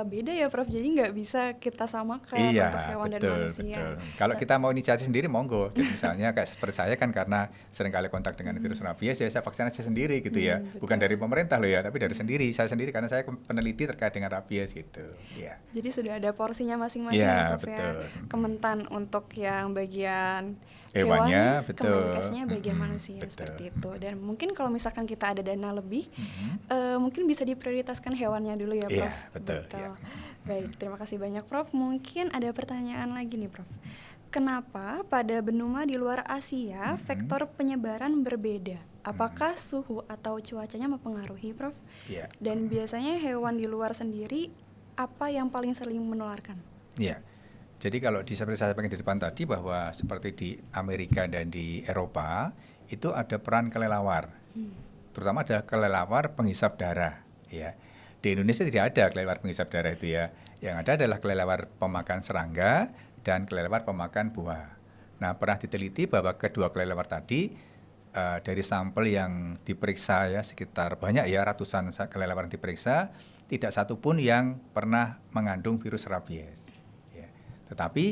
beda ya Prof, jadi nggak bisa kita samakan Iya, untuk hewan dan betul, manusia. betul. Kalau kita mau inisiasi sendiri, monggo. Jadi misalnya kayak seperti saya kan karena sering kali kontak dengan virus rabies, ya saya vaksinasi sendiri gitu ya. Bukan dari pemerintah loh ya, tapi dari sendiri. Saya sendiri karena saya peneliti terkait dengan rabies gitu. Ya. Jadi sudah ada porsinya masing-masing Iya, ya Prof betul. ya. Kementan untuk yang bagian Hewannya, hewan, betul. Kemenkesnya bagian manusia, Betul. seperti itu. Dan mungkin kalau misalkan kita ada dana lebih, mungkin bisa diprioritaskan hewannya dulu ya Prof. Iya, betul. Ya. Baik, terima kasih banyak Prof. Mungkin ada pertanyaan lagi nih Prof. Kenapa pada benua di luar Asia vektor penyebaran berbeda? Apakah suhu atau cuacanya mempengaruhi Prof? Iya. Dan biasanya hewan di luar sendiri apa yang paling sering menularkan? Iya. Jadi kalau seperti saya sampaikan di depan tadi bahwa seperti di Amerika dan di Eropa itu ada peran kelelawar, terutama ada kelelawar penghisap darah. Ya, di Indonesia tidak ada kelelawar penghisap darah itu ya. Yang ada adalah kelelawar pemakan serangga dan kelelawar pemakan buah. Nah, pernah diteliti bahwa kedua kelelawar tadi dari sampel yang diperiksa ya sekitar banyak ya ratusan kelelawar yang diperiksa, tidak satu pun yang pernah mengandung virus rabies. Tetapi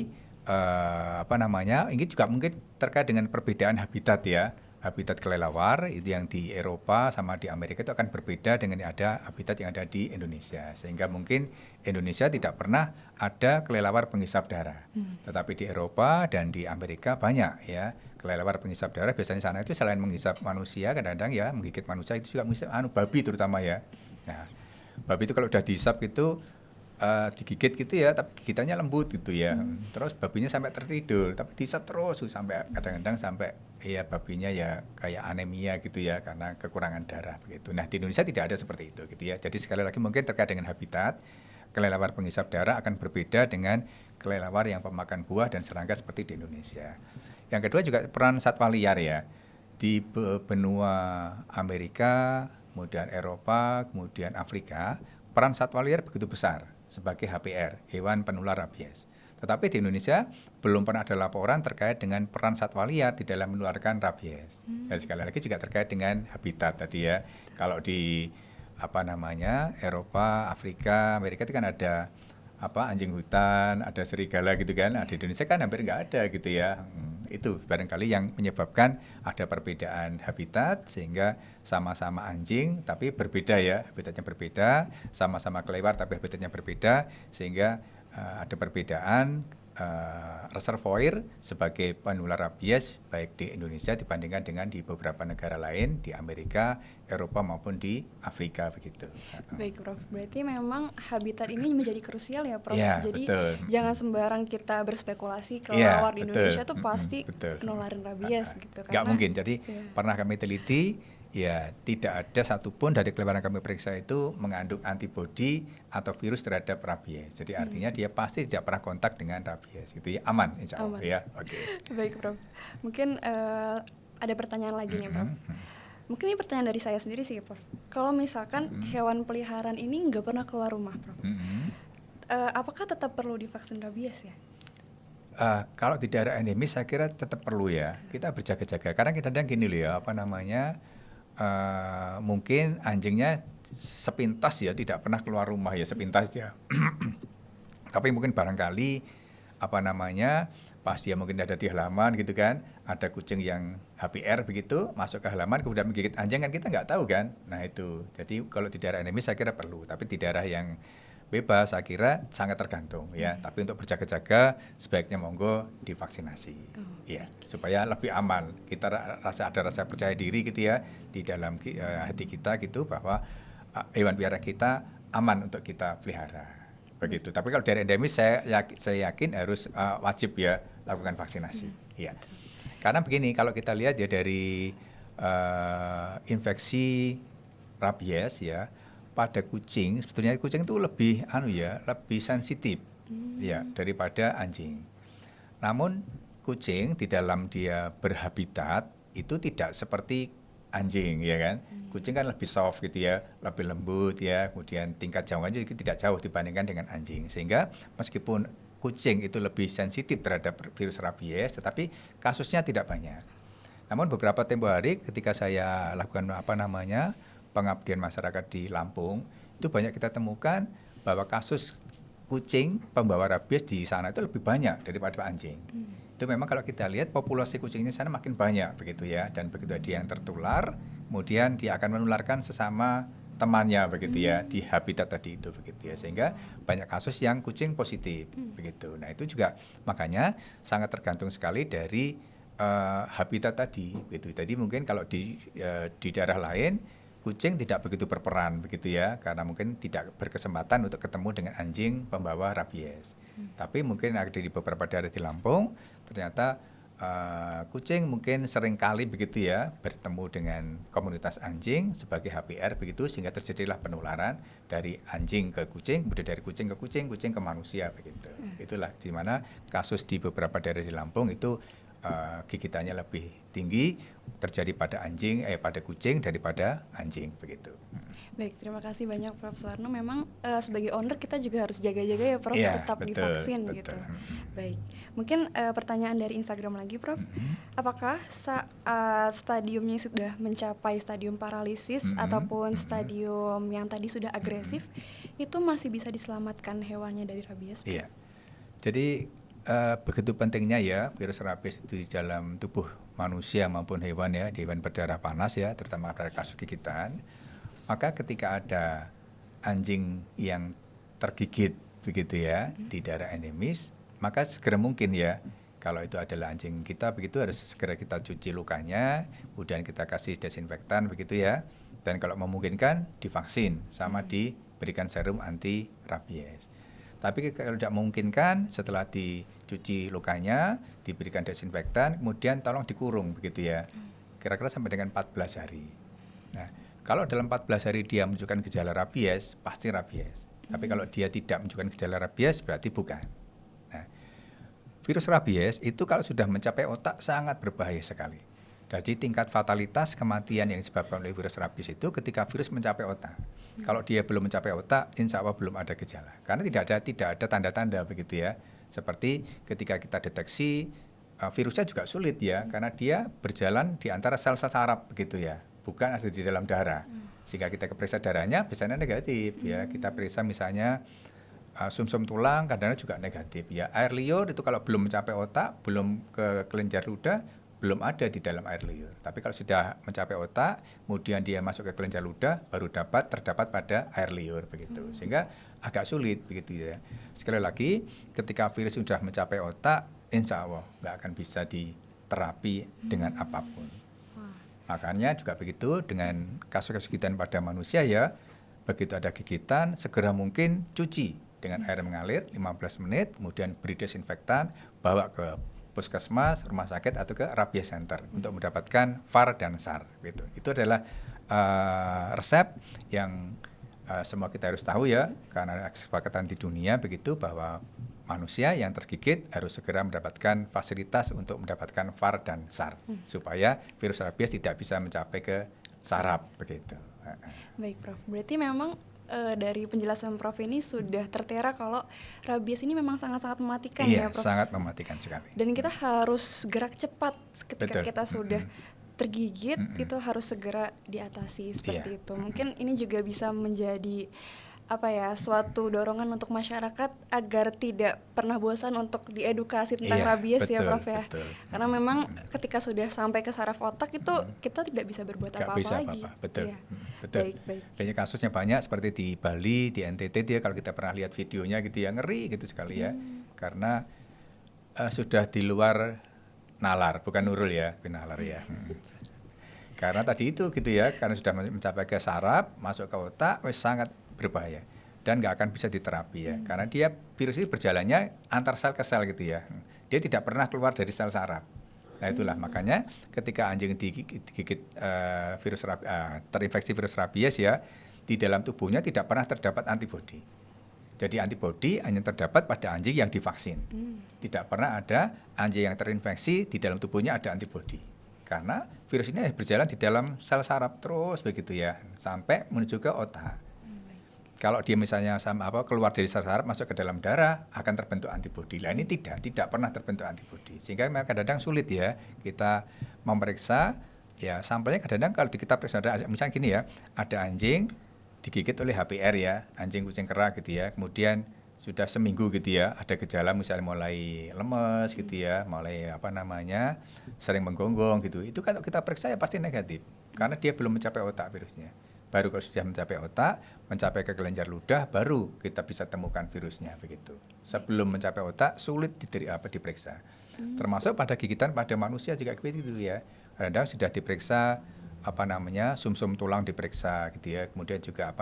ini juga mungkin terkait dengan perbedaan habitat ya. Habitat kelelawar itu yang di Eropa sama di Amerika itu akan berbeda dengan habitat yang ada di Indonesia. Sehingga mungkin Indonesia tidak pernah ada kelelawar penghisap darah. Tetapi di Eropa dan di Amerika banyak ya kelelawar penghisap darah. Biasanya sana itu selain menghisap manusia, kadang-kadang ya menggigit manusia, itu juga menghisap babi terutama ya. Nah, babi itu kalau udah dihisap gitu digigit gitu ya, tapi gigitannya lembut gitu ya. Terus babinya sampai tertidur, tapi dihisap terus sampai kadang-kadang sampai ya babinya ya kayak anemia gitu ya karena kekurangan darah begitu. Nah, di Indonesia tidak ada seperti itu gitu ya. Jadi sekali lagi mungkin terkait dengan habitat, kelelawar penghisap darah akan berbeda dengan kelelawar yang pemakan buah dan serangga seperti di Indonesia. Yang kedua juga peran satwa liar ya. Di benua Amerika, kemudian Eropa, kemudian Afrika, peran satwa liar begitu besar sebagai HPR, hewan penular rabies. Tetapi di Indonesia belum pernah ada laporan terkait dengan peran satwa liar di dalam menularkan rabies. Dan sekali lagi juga terkait dengan habitat tadi ya. Kalau di Eropa, Afrika, Amerika itu kan ada anjing hutan, ada serigala gitu kan. Nah, di Indonesia kan hampir nggak ada gitu ya. Itu barangkali yang menyebabkan ada perbedaan habitat sehingga sama-sama anjing tapi berbeda ya, habitatnya berbeda, sama-sama kelelawar tapi habitatnya berbeda sehingga ada perbedaan reservoir sebagai penular rabies baik di Indonesia dibandingkan dengan di beberapa negara lain di Amerika, Eropa maupun di Afrika begitu. Baik Prof, berarti memang habitat ini menjadi krusial ya Prof. Ya, jadi betul. jangan sembarang kita berspekulasi kelelawar di Indonesia tuh pasti betul. nularin rabies gitu. Nggak mungkin, jadi pernah kami teliti ya tidak ada satupun dari kelelawar yang kami periksa itu mengandung antibodi atau virus terhadap rabies. Jadi artinya dia pasti tidak pernah kontak dengan rabies. Gitu ya, aman insya Allah ya. Oke. Baik Prof, mungkin ada pertanyaan lagi nih Prof. Mungkin ini pertanyaan dari saya sendiri sih Prof. Kalau misalkan hewan peliharaan ini nggak pernah keluar rumah Prof, apakah tetap perlu divaksin rabies ya? Kalau di daerah endemis saya kira tetap perlu ya. Kita berjaga-jaga karena kadang-kadang gini loh ya, mungkin anjingnya sepintas ya tidak pernah keluar rumah ya sepintas ya. Tapi mungkin barangkali pas dia mungkin ada di halaman gitu kan, ada kucing yang HPR begitu masuk ke halaman kemudian menggigit anjing kan kita nggak tahu kan. Nah itu. Jadi kalau di daerah endemis saya kira perlu, tapi di daerah yang bebas saya kira sangat tergantung ya. Tapi untuk berjaga-jaga sebaiknya monggo divaksinasi ya supaya lebih aman. Kita ada rasa percaya diri gitu ya di dalam hati kita gitu bahwa hewan peliharaan kita aman untuk kita pelihara begitu. Tapi kalau dari endemis saya yakin harus wajib ya lakukan vaksinasi ya. Karena begini, kalau kita lihat ya dari infeksi rabies ya pada kucing, sebetulnya kucing itu lebih lebih sensitif ya daripada anjing. Namun kucing di dalam dia berhabitat itu tidak seperti anjing ya kan. Kucing kan lebih soft gitu ya, lebih lembut ya, kemudian tingkat jangkauannya juga tidak jauh dibandingkan dengan anjing. Sehingga meskipun kucing itu lebih sensitif terhadap virus rabies, tetapi kasusnya tidak banyak. Namun beberapa tempo hari ketika saya lakukan pengabdian masyarakat di Lampung, itu banyak kita temukan bahwa kasus kucing pembawa rabies di sana itu lebih banyak daripada anjing. Itu memang kalau kita lihat populasi kucing di sana makin banyak begitu ya, dan begitu dia yang tertular, kemudian dia akan menularkan sesama temannya begitu ya di habitat tadi itu begitu ya, sehingga banyak kasus yang kucing positif begitu. Nah itu juga makanya sangat tergantung sekali dari habitat tadi begitu. Jadi mungkin kalau di daerah lain kucing tidak begitu berperan begitu ya, karena mungkin tidak berkesempatan untuk ketemu dengan anjing pembawa rabies. Tapi mungkin ada di beberapa daerah di Lampung ternyata kucing mungkin sering kali begitu ya bertemu dengan komunitas anjing sebagai HPR begitu, sehingga terjadilah penularan dari anjing ke kucing, kemudian dari kucing ke kucing, kucing ke manusia begitu. Itulah di mana kasus di beberapa daerah di Lampung itu gigitannya lebih tinggi terjadi pada pada kucing daripada anjing begitu. Baik, terima kasih banyak Prof. Suwarno. Memang sebagai owner kita juga harus jaga-jaga ya Prof, Iya, tetap betul, divaksin betul. gitu. Baik, mungkin pertanyaan dari Instagram lagi Prof. Apakah saat stadiumnya sudah mencapai stadium paralisis ataupun stadium yang tadi sudah agresif, itu masih bisa diselamatkan hewannya dari rabies? Iya, jadi begitu pentingnya ya virus rabies itu di dalam tubuh manusia maupun hewan ya, di hewan berdarah panas ya, terutama pada kasus gigitan. Maka ketika ada anjing yang tergigit begitu ya di daerah endemis, maka segera mungkin ya, kalau itu adalah anjing kita begitu harus segera kita cuci lukanya, kemudian kita kasih desinfektan begitu ya, dan kalau memungkinkan divaksin sama diberikan serum anti rabies. Tapi kalau tidak memungkinkan, setelah dicuci lukanya, diberikan desinfektan, kemudian tolong dikurung begitu ya, kira-kira sampai dengan 14 hari. Nah, kalau dalam 14 hari dia menunjukkan gejala rabies, pasti rabies. Tapi kalau dia tidak menunjukkan gejala rabies, berarti bukan. Nah, virus rabies itu kalau sudah mencapai otak sangat berbahaya sekali. Jadi tingkat fatalitas kematian yang disebabkan oleh virus rabies itu ketika virus mencapai otak. Kalau dia belum mencapai otak, insya Allah belum ada gejala. Karena tidak ada tanda-tanda begitu ya. Seperti ketika kita deteksi virusnya juga sulit ya, karena dia berjalan di antara sel-sel saraf begitu ya, bukan ada di dalam darah. Sehingga kita periksa darahnya biasanya negatif ya. Kita periksa misalnya sumsum tulang kadang-kadang juga negatif ya. Air liur itu kalau belum mencapai otak, belum ke kelenjar ludah, belum ada di dalam air liur. Tapi kalau sudah mencapai otak, kemudian dia masuk ke kelenjar ludah, baru terdapat pada air liur begitu. Sehingga agak sulit begitu ya. Sekali lagi, ketika virus sudah mencapai otak, insya Allah nggak akan bisa diterapi dengan apapun. Makanya juga begitu dengan kasus-kasus gigitan pada manusia ya, begitu ada gigitan, segera mungkin cuci dengan air mengalir 15 menit, kemudian beri desinfektan, bawa ke puskesmas, rumah sakit atau ke rabies center untuk mendapatkan VAR dan SAR gitu. Itu adalah resep yang semua kita harus tahu ya, karena kesepakatan di dunia begitu bahwa manusia yang tergigit harus segera mendapatkan fasilitas untuk mendapatkan VAR dan SAR supaya virus rabies tidak bisa mencapai ke saraf begitu. Baik Prof, berarti memang dari penjelasan Prof ini sudah tertera kalau rabies ini memang sangat-sangat mematikan ya Prof. Sangat mematikan sekali. Dan kita harus gerak cepat ketika kita sudah tergigit, itu harus segera diatasi seperti itu. Mungkin ini juga bisa menjadi suatu dorongan untuk masyarakat agar tidak pernah bosan untuk diedukasi tentang rabies ya Prof ya. Karena memang ketika sudah sampai ke saraf otak itu kita tidak bisa berbuat apa-apa lagi. Betul. Ya. Betul. Baik. Banyak kasusnya banyak seperti di Bali, di NTT dia kalau kita pernah lihat videonya gitu ya, ngeri gitu sekali ya. Karena sudah di luar nalar, bukan nurul ya, nalar ya. Karena tadi itu gitu ya, karena sudah mencapai ke saraf, masuk ke otak, sangat berbahaya dan nggak akan bisa diterapi ya, karena dia virus ini berjalannya antar sel ke sel gitu ya, dia tidak pernah keluar dari sel saraf. Nah itulah makanya ketika anjing digigit terinfeksi virus rabies ya, di dalam tubuhnya tidak pernah terdapat antibodi. Jadi antibodi hanya terdapat pada anjing yang divaksin. Tidak pernah ada anjing yang terinfeksi di dalam tubuhnya ada antibodi. Karena virus ini berjalan di dalam sel saraf terus begitu ya, sampai menuju ke otak. kalau dia misalnya keluar dari saraf masuk ke dalam darah akan terbentuk antibodi. Nah ini tidak pernah terbentuk antibodi. Sehingga kadang-kadang sulit ya kita memeriksa ya sampelnya. Kadang-kadang kalau kita periksa misalnya gini ya, ada anjing digigit oleh HPR ya, anjing kucing kera gitu ya. Kemudian sudah seminggu gitu ya, ada gejala misalnya mulai lemes gitu ya, mulai sering menggonggong gitu. Itu kalau kita periksa ya pasti negatif karena dia belum mencapai otak virusnya. Baru kalau sudah mencapai otak, mencapai ke kelenjar ludah, baru kita bisa temukan virusnya begitu. Sebelum mencapai otak sulit diperiksa. Termasuk pada gigitan pada manusia juga begitu ya. Kadang sudah diperiksa sumsum tulang diperiksa gitu ya. Kemudian juga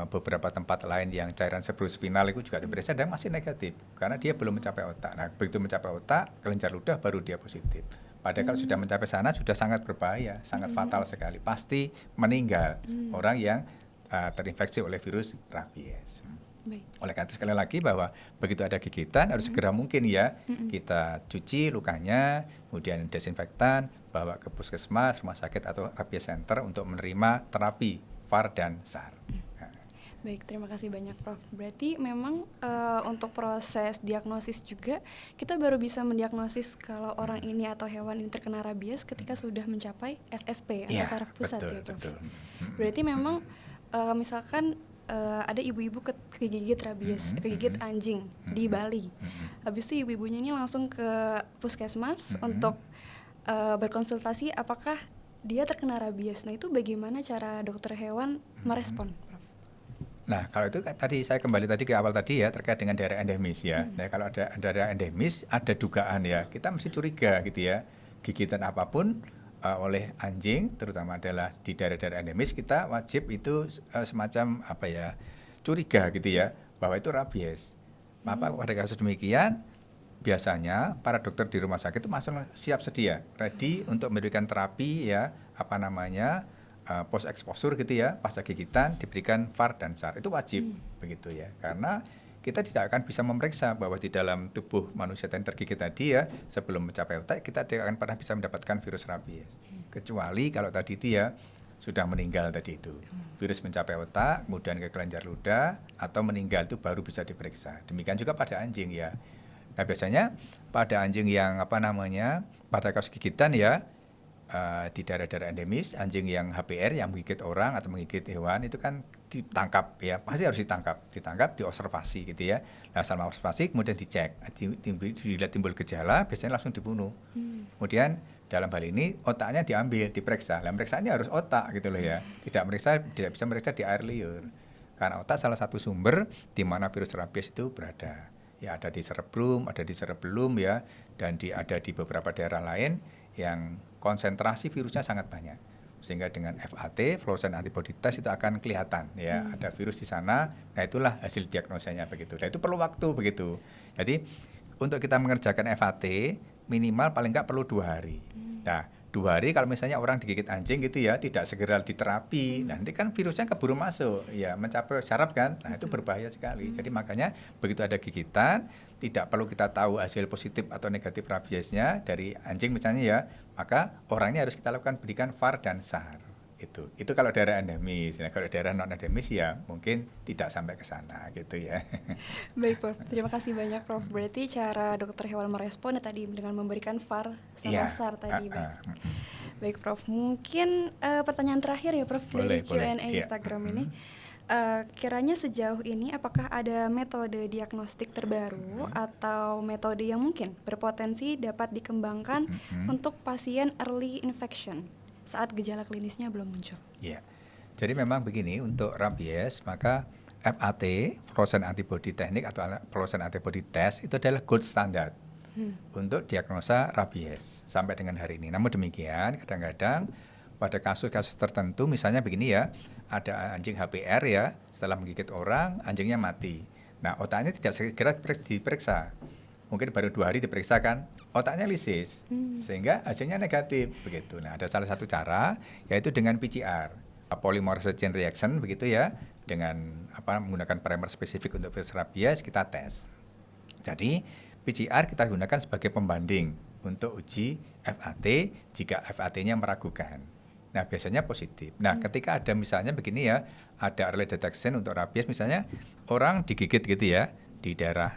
beberapa tempat lain yang cairan cerebrospinal itu juga diperiksa dan masih negatif karena dia belum mencapai otak. Nah, begitu mencapai otak, kelenjar ludah baru dia positif. Padahal kalau sudah mencapai sana sudah sangat berbahaya, sangat fatal sekali. Pasti meninggal orang yang terinfeksi oleh virus rabies. Baik. Oleh karena itu sekali lagi bahwa begitu ada gigitan harus segera mungkin ya kita cuci lukanya, kemudian desinfektan, bawa ke puskesmas, rumah sakit atau rabies center untuk menerima terapi VAR dan SAR. Baik, terima kasih banyak Prof. Berarti memang untuk proses diagnosis juga kita baru bisa mendiagnosis kalau orang ini atau hewan ini terkena rabies ketika sudah mencapai SSP atau saraf pusat betul, ya Prof. Betul. Berarti memang misalkan ada ibu-ibu kegigit rabies, kegigit anjing di Bali. Habis itu ibu-ibunya ini langsung ke puskesmas untuk berkonsultasi apakah dia terkena rabies. Nah itu bagaimana cara dokter hewan merespon? Nah, kalau itu tadi saya kembali tadi ke awal tadi ya terkait dengan daerah endemis ya. Nah, kalau ada daerah endemis ada dugaan ya. Kita mesti curiga gitu ya. Gigitan apapun oleh anjing terutama adalah di daerah-daerah endemis kita wajib itu semacam curiga gitu ya bahwa itu rabies. Pada kasus demikian biasanya para dokter di rumah sakit itu siap sedia, ready untuk memberikan terapi ya post exposure gitu ya, pasca gigitan diberikan VAR dan SAR. Itu wajib begitu ya. Karena kita tidak akan bisa memeriksa bahwa di dalam tubuh manusia yang tergigit tadi ya, sebelum mencapai otak kita tidak akan pernah bisa mendapatkan virus rabies. Kecuali kalau tadi itu ya sudah meninggal tadi itu. Virus mencapai otak, kemudian ke kelenjar ludah atau meninggal itu baru bisa diperiksa. Demikian juga pada anjing ya. Nah, biasanya pada anjing yang pada kasus gigitan ya di daerah-daerah endemis, anjing yang HPR yang menggigit orang atau menggigit hewan itu kan ditangkap ya, pasti harus ditangkap, diobservasi gitu ya. Nah, selama observasi kemudian dicek, dilihat timbul gejala, biasanya langsung dibunuh. Kemudian dalam hal ini otaknya diambil, diperiksa. Nah, pemeriksaannya harus otak gitu loh ya. Tidak bisa meriksa di air liur. Karena otak salah satu sumber di mana virus rabies itu berada. Ya ada di cerebrum, ada di cerebellum ya, dan ada di beberapa daerah lain yang konsentrasi virusnya sangat banyak. Sehingga dengan FAT, fluorescent antibody test itu akan kelihatan ya, ada virus di sana. Nah, itulah hasil diagnosanya begitu. Nah, itu perlu waktu begitu. Jadi untuk kita mengerjakan FAT minimal paling nggak perlu 2 hari. Nah, 2 hari kalau misalnya orang digigit anjing gitu ya, tidak segera diterapi, nanti kan virusnya keburu masuk, ya mencapai saraf kan, nah itu berbahaya sekali. Jadi makanya begitu ada gigitan, tidak perlu kita tahu hasil positif atau negatif rabiesnya dari anjing misalnya ya, maka orangnya harus kita lakukan berikan VAR dan SAR. Itu kalau daerah endemis. Nah, kalau daerah non endemis ya mungkin tidak sampai ke sana gitu ya. Baik Prof, terima kasih banyak Prof. Berarti cara dokter hewan merespon tadi dengan memberikan VAR sama SAR tadi. Baik Prof, mungkin pertanyaan terakhir ya Prof dari Q&A Instagram ini. Kiranya sejauh ini apakah ada metode diagnostik terbaru atau metode yang mungkin berpotensi dapat dikembangkan untuk pasien early infection saat gejala klinisnya belum muncul? Ya, jadi memang begini, untuk rabies maka FAT, fluorescent antibody technique atau fluorescent antibody test itu adalah gold standard untuk diagnosa rabies sampai dengan hari ini. Namun demikian kadang-kadang pada kasus-kasus tertentu misalnya begini ya, ada anjing HPR ya, setelah menggigit orang anjingnya mati. Nah, otaknya tidak segera diperiksa. Mungkin baru 2 hari diperiksa kan, otaknya lisis, sehingga hasilnya negatif begitu. Nah, ada salah satu cara yaitu dengan PCR, polymerase chain reaction begitu ya, dengan menggunakan primer spesifik untuk virus rabies kita tes. Jadi PCR kita gunakan sebagai pembanding untuk uji FAT jika FAT-nya meragukan. Nah, biasanya positif. Nah, ketika ada misalnya begini ya, ada early detection untuk rabies, misalnya orang digigit gitu ya, di daerah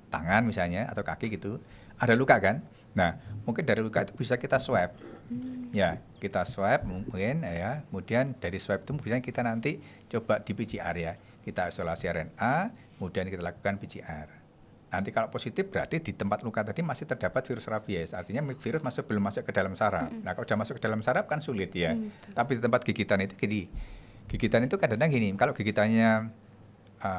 tangan misalnya atau kaki gitu, ada luka kan? Nah, mungkin dari luka itu bisa kita swab. Ya, kita swab mungkin ya, kemudian dari swab itu kemudian kita nanti coba di PCR ya. Kita isolasi RNA, kemudian kita lakukan PCR. Nanti kalau positif berarti di tempat luka tadi masih terdapat virus rabies. Artinya virus belum masuk ke dalam saraf. Nah, kalau sudah masuk ke dalam saraf kan sulit ya. Tapi di tempat gigitan itu gini. Gigitan itu kadang-kadang gini, kalau gigitannya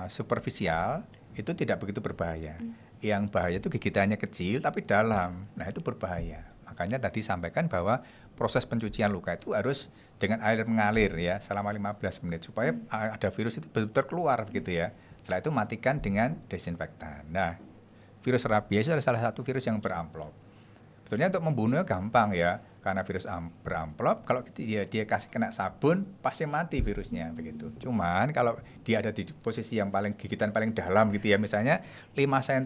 superficial itu tidak begitu berbahaya. Yang bahaya itu gigitannya kecil tapi dalam. Nah, itu berbahaya. Makanya tadi sampaikan bahwa proses pencucian luka itu harus dengan air mengalir ya selama 15 menit supaya ada virus itu betul-betul keluar begitu ya. Setelah itu matikan dengan desinfektan. Nah, virus rabies adalah salah satu virus yang beramplop. Sebetulnya untuk membunuhnya gampang ya, karena virus beramplop, kalau dia kasih kena sabun pasti mati virusnya begitu. Cuman kalau dia ada di posisi yang gigitan paling dalam gitu ya, misalnya 5 cm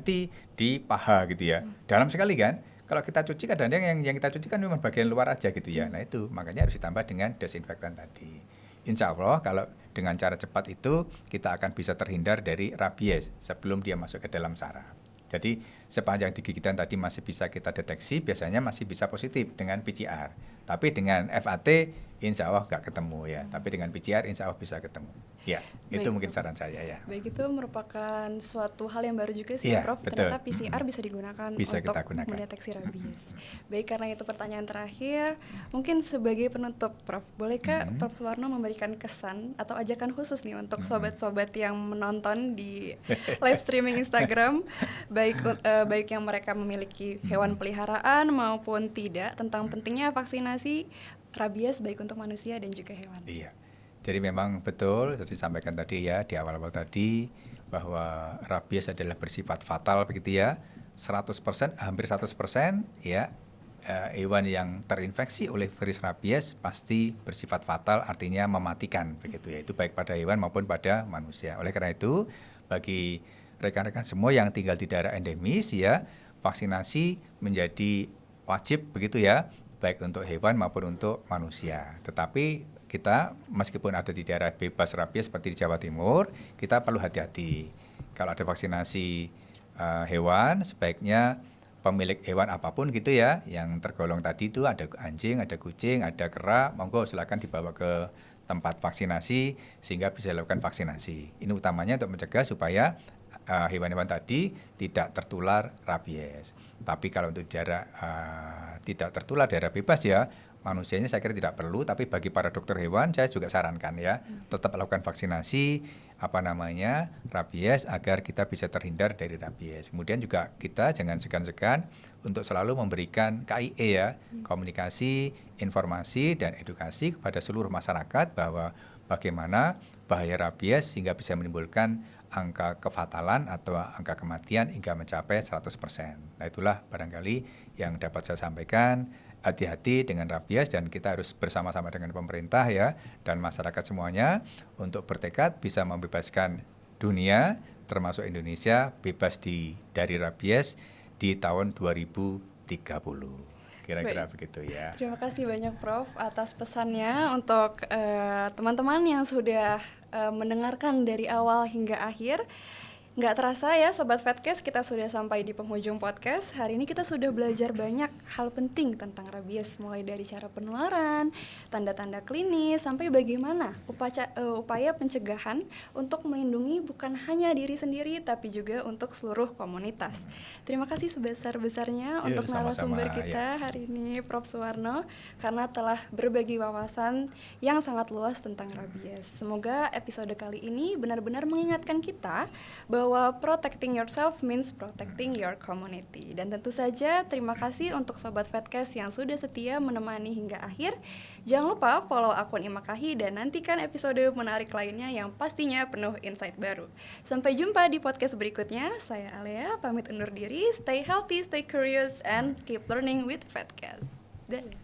di paha gitu ya, dalam sekali kan. Kalau kita cuci kadang-kadang yang kita cuci kan memang bagian luar aja gitu ya. Nah itu makanya harus ditambah dengan desinfektan tadi. Insya Allah kalau dengan cara cepat itu kita akan bisa terhindar dari rabies sebelum dia masuk ke dalam saraf. Jadi sepanjang di gigitan tadi masih bisa kita deteksi, biasanya masih bisa positif dengan PCR. Tapi dengan FAT insya Allah nggak ketemu ya. Tapi dengan PCR insya Allah bisa ketemu. Ya, itu Baik, mungkin saran saya ya. Baik, itu merupakan suatu hal yang baru juga sih Ya, Prof. betul. Ternyata PCR bisa digunakan Bisa untuk kita gunakan. mendeteksi rabies. Baik, karena itu pertanyaan terakhir, mungkin sebagai penutup Prof, bolehkah Prof Suwarno memberikan kesan atau ajakan khusus nih untuk sobat-sobat yang menonton di live streaming Instagram, baik yang mereka memiliki hewan peliharaan maupun tidak, tentang pentingnya vaksinasi rabies baik untuk manusia dan juga hewan. Iya. Jadi memang betul seperti disampaikan tadi ya di awal-awal tadi bahwa rabies adalah bersifat fatal begitu ya. 100%, hampir 100% ya hewan yang terinfeksi oleh virus rabies pasti bersifat fatal, artinya mematikan begitu ya. Itu baik pada hewan maupun pada manusia. Oleh karena itu bagi rekan-rekan semua yang tinggal di daerah endemis ya, vaksinasi menjadi wajib begitu ya, baik untuk hewan maupun untuk manusia. Tetapi kita meskipun ada di daerah bebas rabies seperti di Jawa Timur, kita perlu hati-hati. Kalau ada vaksinasi hewan, sebaiknya pemilik hewan apapun gitu ya, yang tergolong tadi itu ada anjing, ada kucing, ada kera, monggo silakan dibawa ke tempat vaksinasi sehingga bisa dilakukan vaksinasi. Ini utamanya untuk mencegah supaya hewan-hewan tadi tidak tertular rabies. Tapi kalau untuk daerah tidak tertular daerah bebas ya, manusianya saya kira tidak perlu, tapi bagi para dokter hewan saya juga sarankan ya, tetap lakukan vaksinasi rabies agar kita bisa terhindar dari rabies. Kemudian juga kita jangan segan-segan untuk selalu memberikan KIE ya, komunikasi, informasi dan edukasi kepada seluruh masyarakat bahwa bagaimana bahaya rabies sehingga bisa menimbulkan angka kefatalan atau angka kematian hingga mencapai 100%. Nah itulah barangkali yang dapat saya sampaikan. Hati-hati dengan rabies dan kita harus bersama-sama dengan pemerintah ya dan masyarakat semuanya untuk bertekad bisa membebaskan dunia termasuk Indonesia bebas dari rabies di tahun 2030. Kira-kira begitu ya. Terima kasih banyak Prof atas pesannya untuk teman-teman yang sudah mendengarkan dari awal hingga akhir. Nggak terasa ya Sobat Vetcast, kita sudah sampai di penghujung podcast. Hari ini kita sudah belajar banyak hal penting tentang rabies, mulai dari cara penularan, tanda-tanda klinis, sampai bagaimana upaya pencegahan untuk melindungi bukan hanya diri sendiri, tapi juga untuk seluruh komunitas. Terima kasih sebesar-besarnya untuk narasumber kita hari ini, Prof Suwarno, karena telah berbagi wawasan yang sangat luas tentang rabies. Semoga episode kali ini benar-benar mengingatkan kita bahwa protecting yourself means protecting your community. Dan tentu saja terima kasih untuk Sobat Vetcast yang sudah setia menemani hingga akhir. Jangan lupa follow akun Imakahi dan nantikan episode menarik lainnya yang pastinya penuh insight baru. Sampai jumpa di podcast berikutnya. Saya Alea, pamit undur diri. Stay healthy, stay curious, and keep learning with Vetcast. Dadah.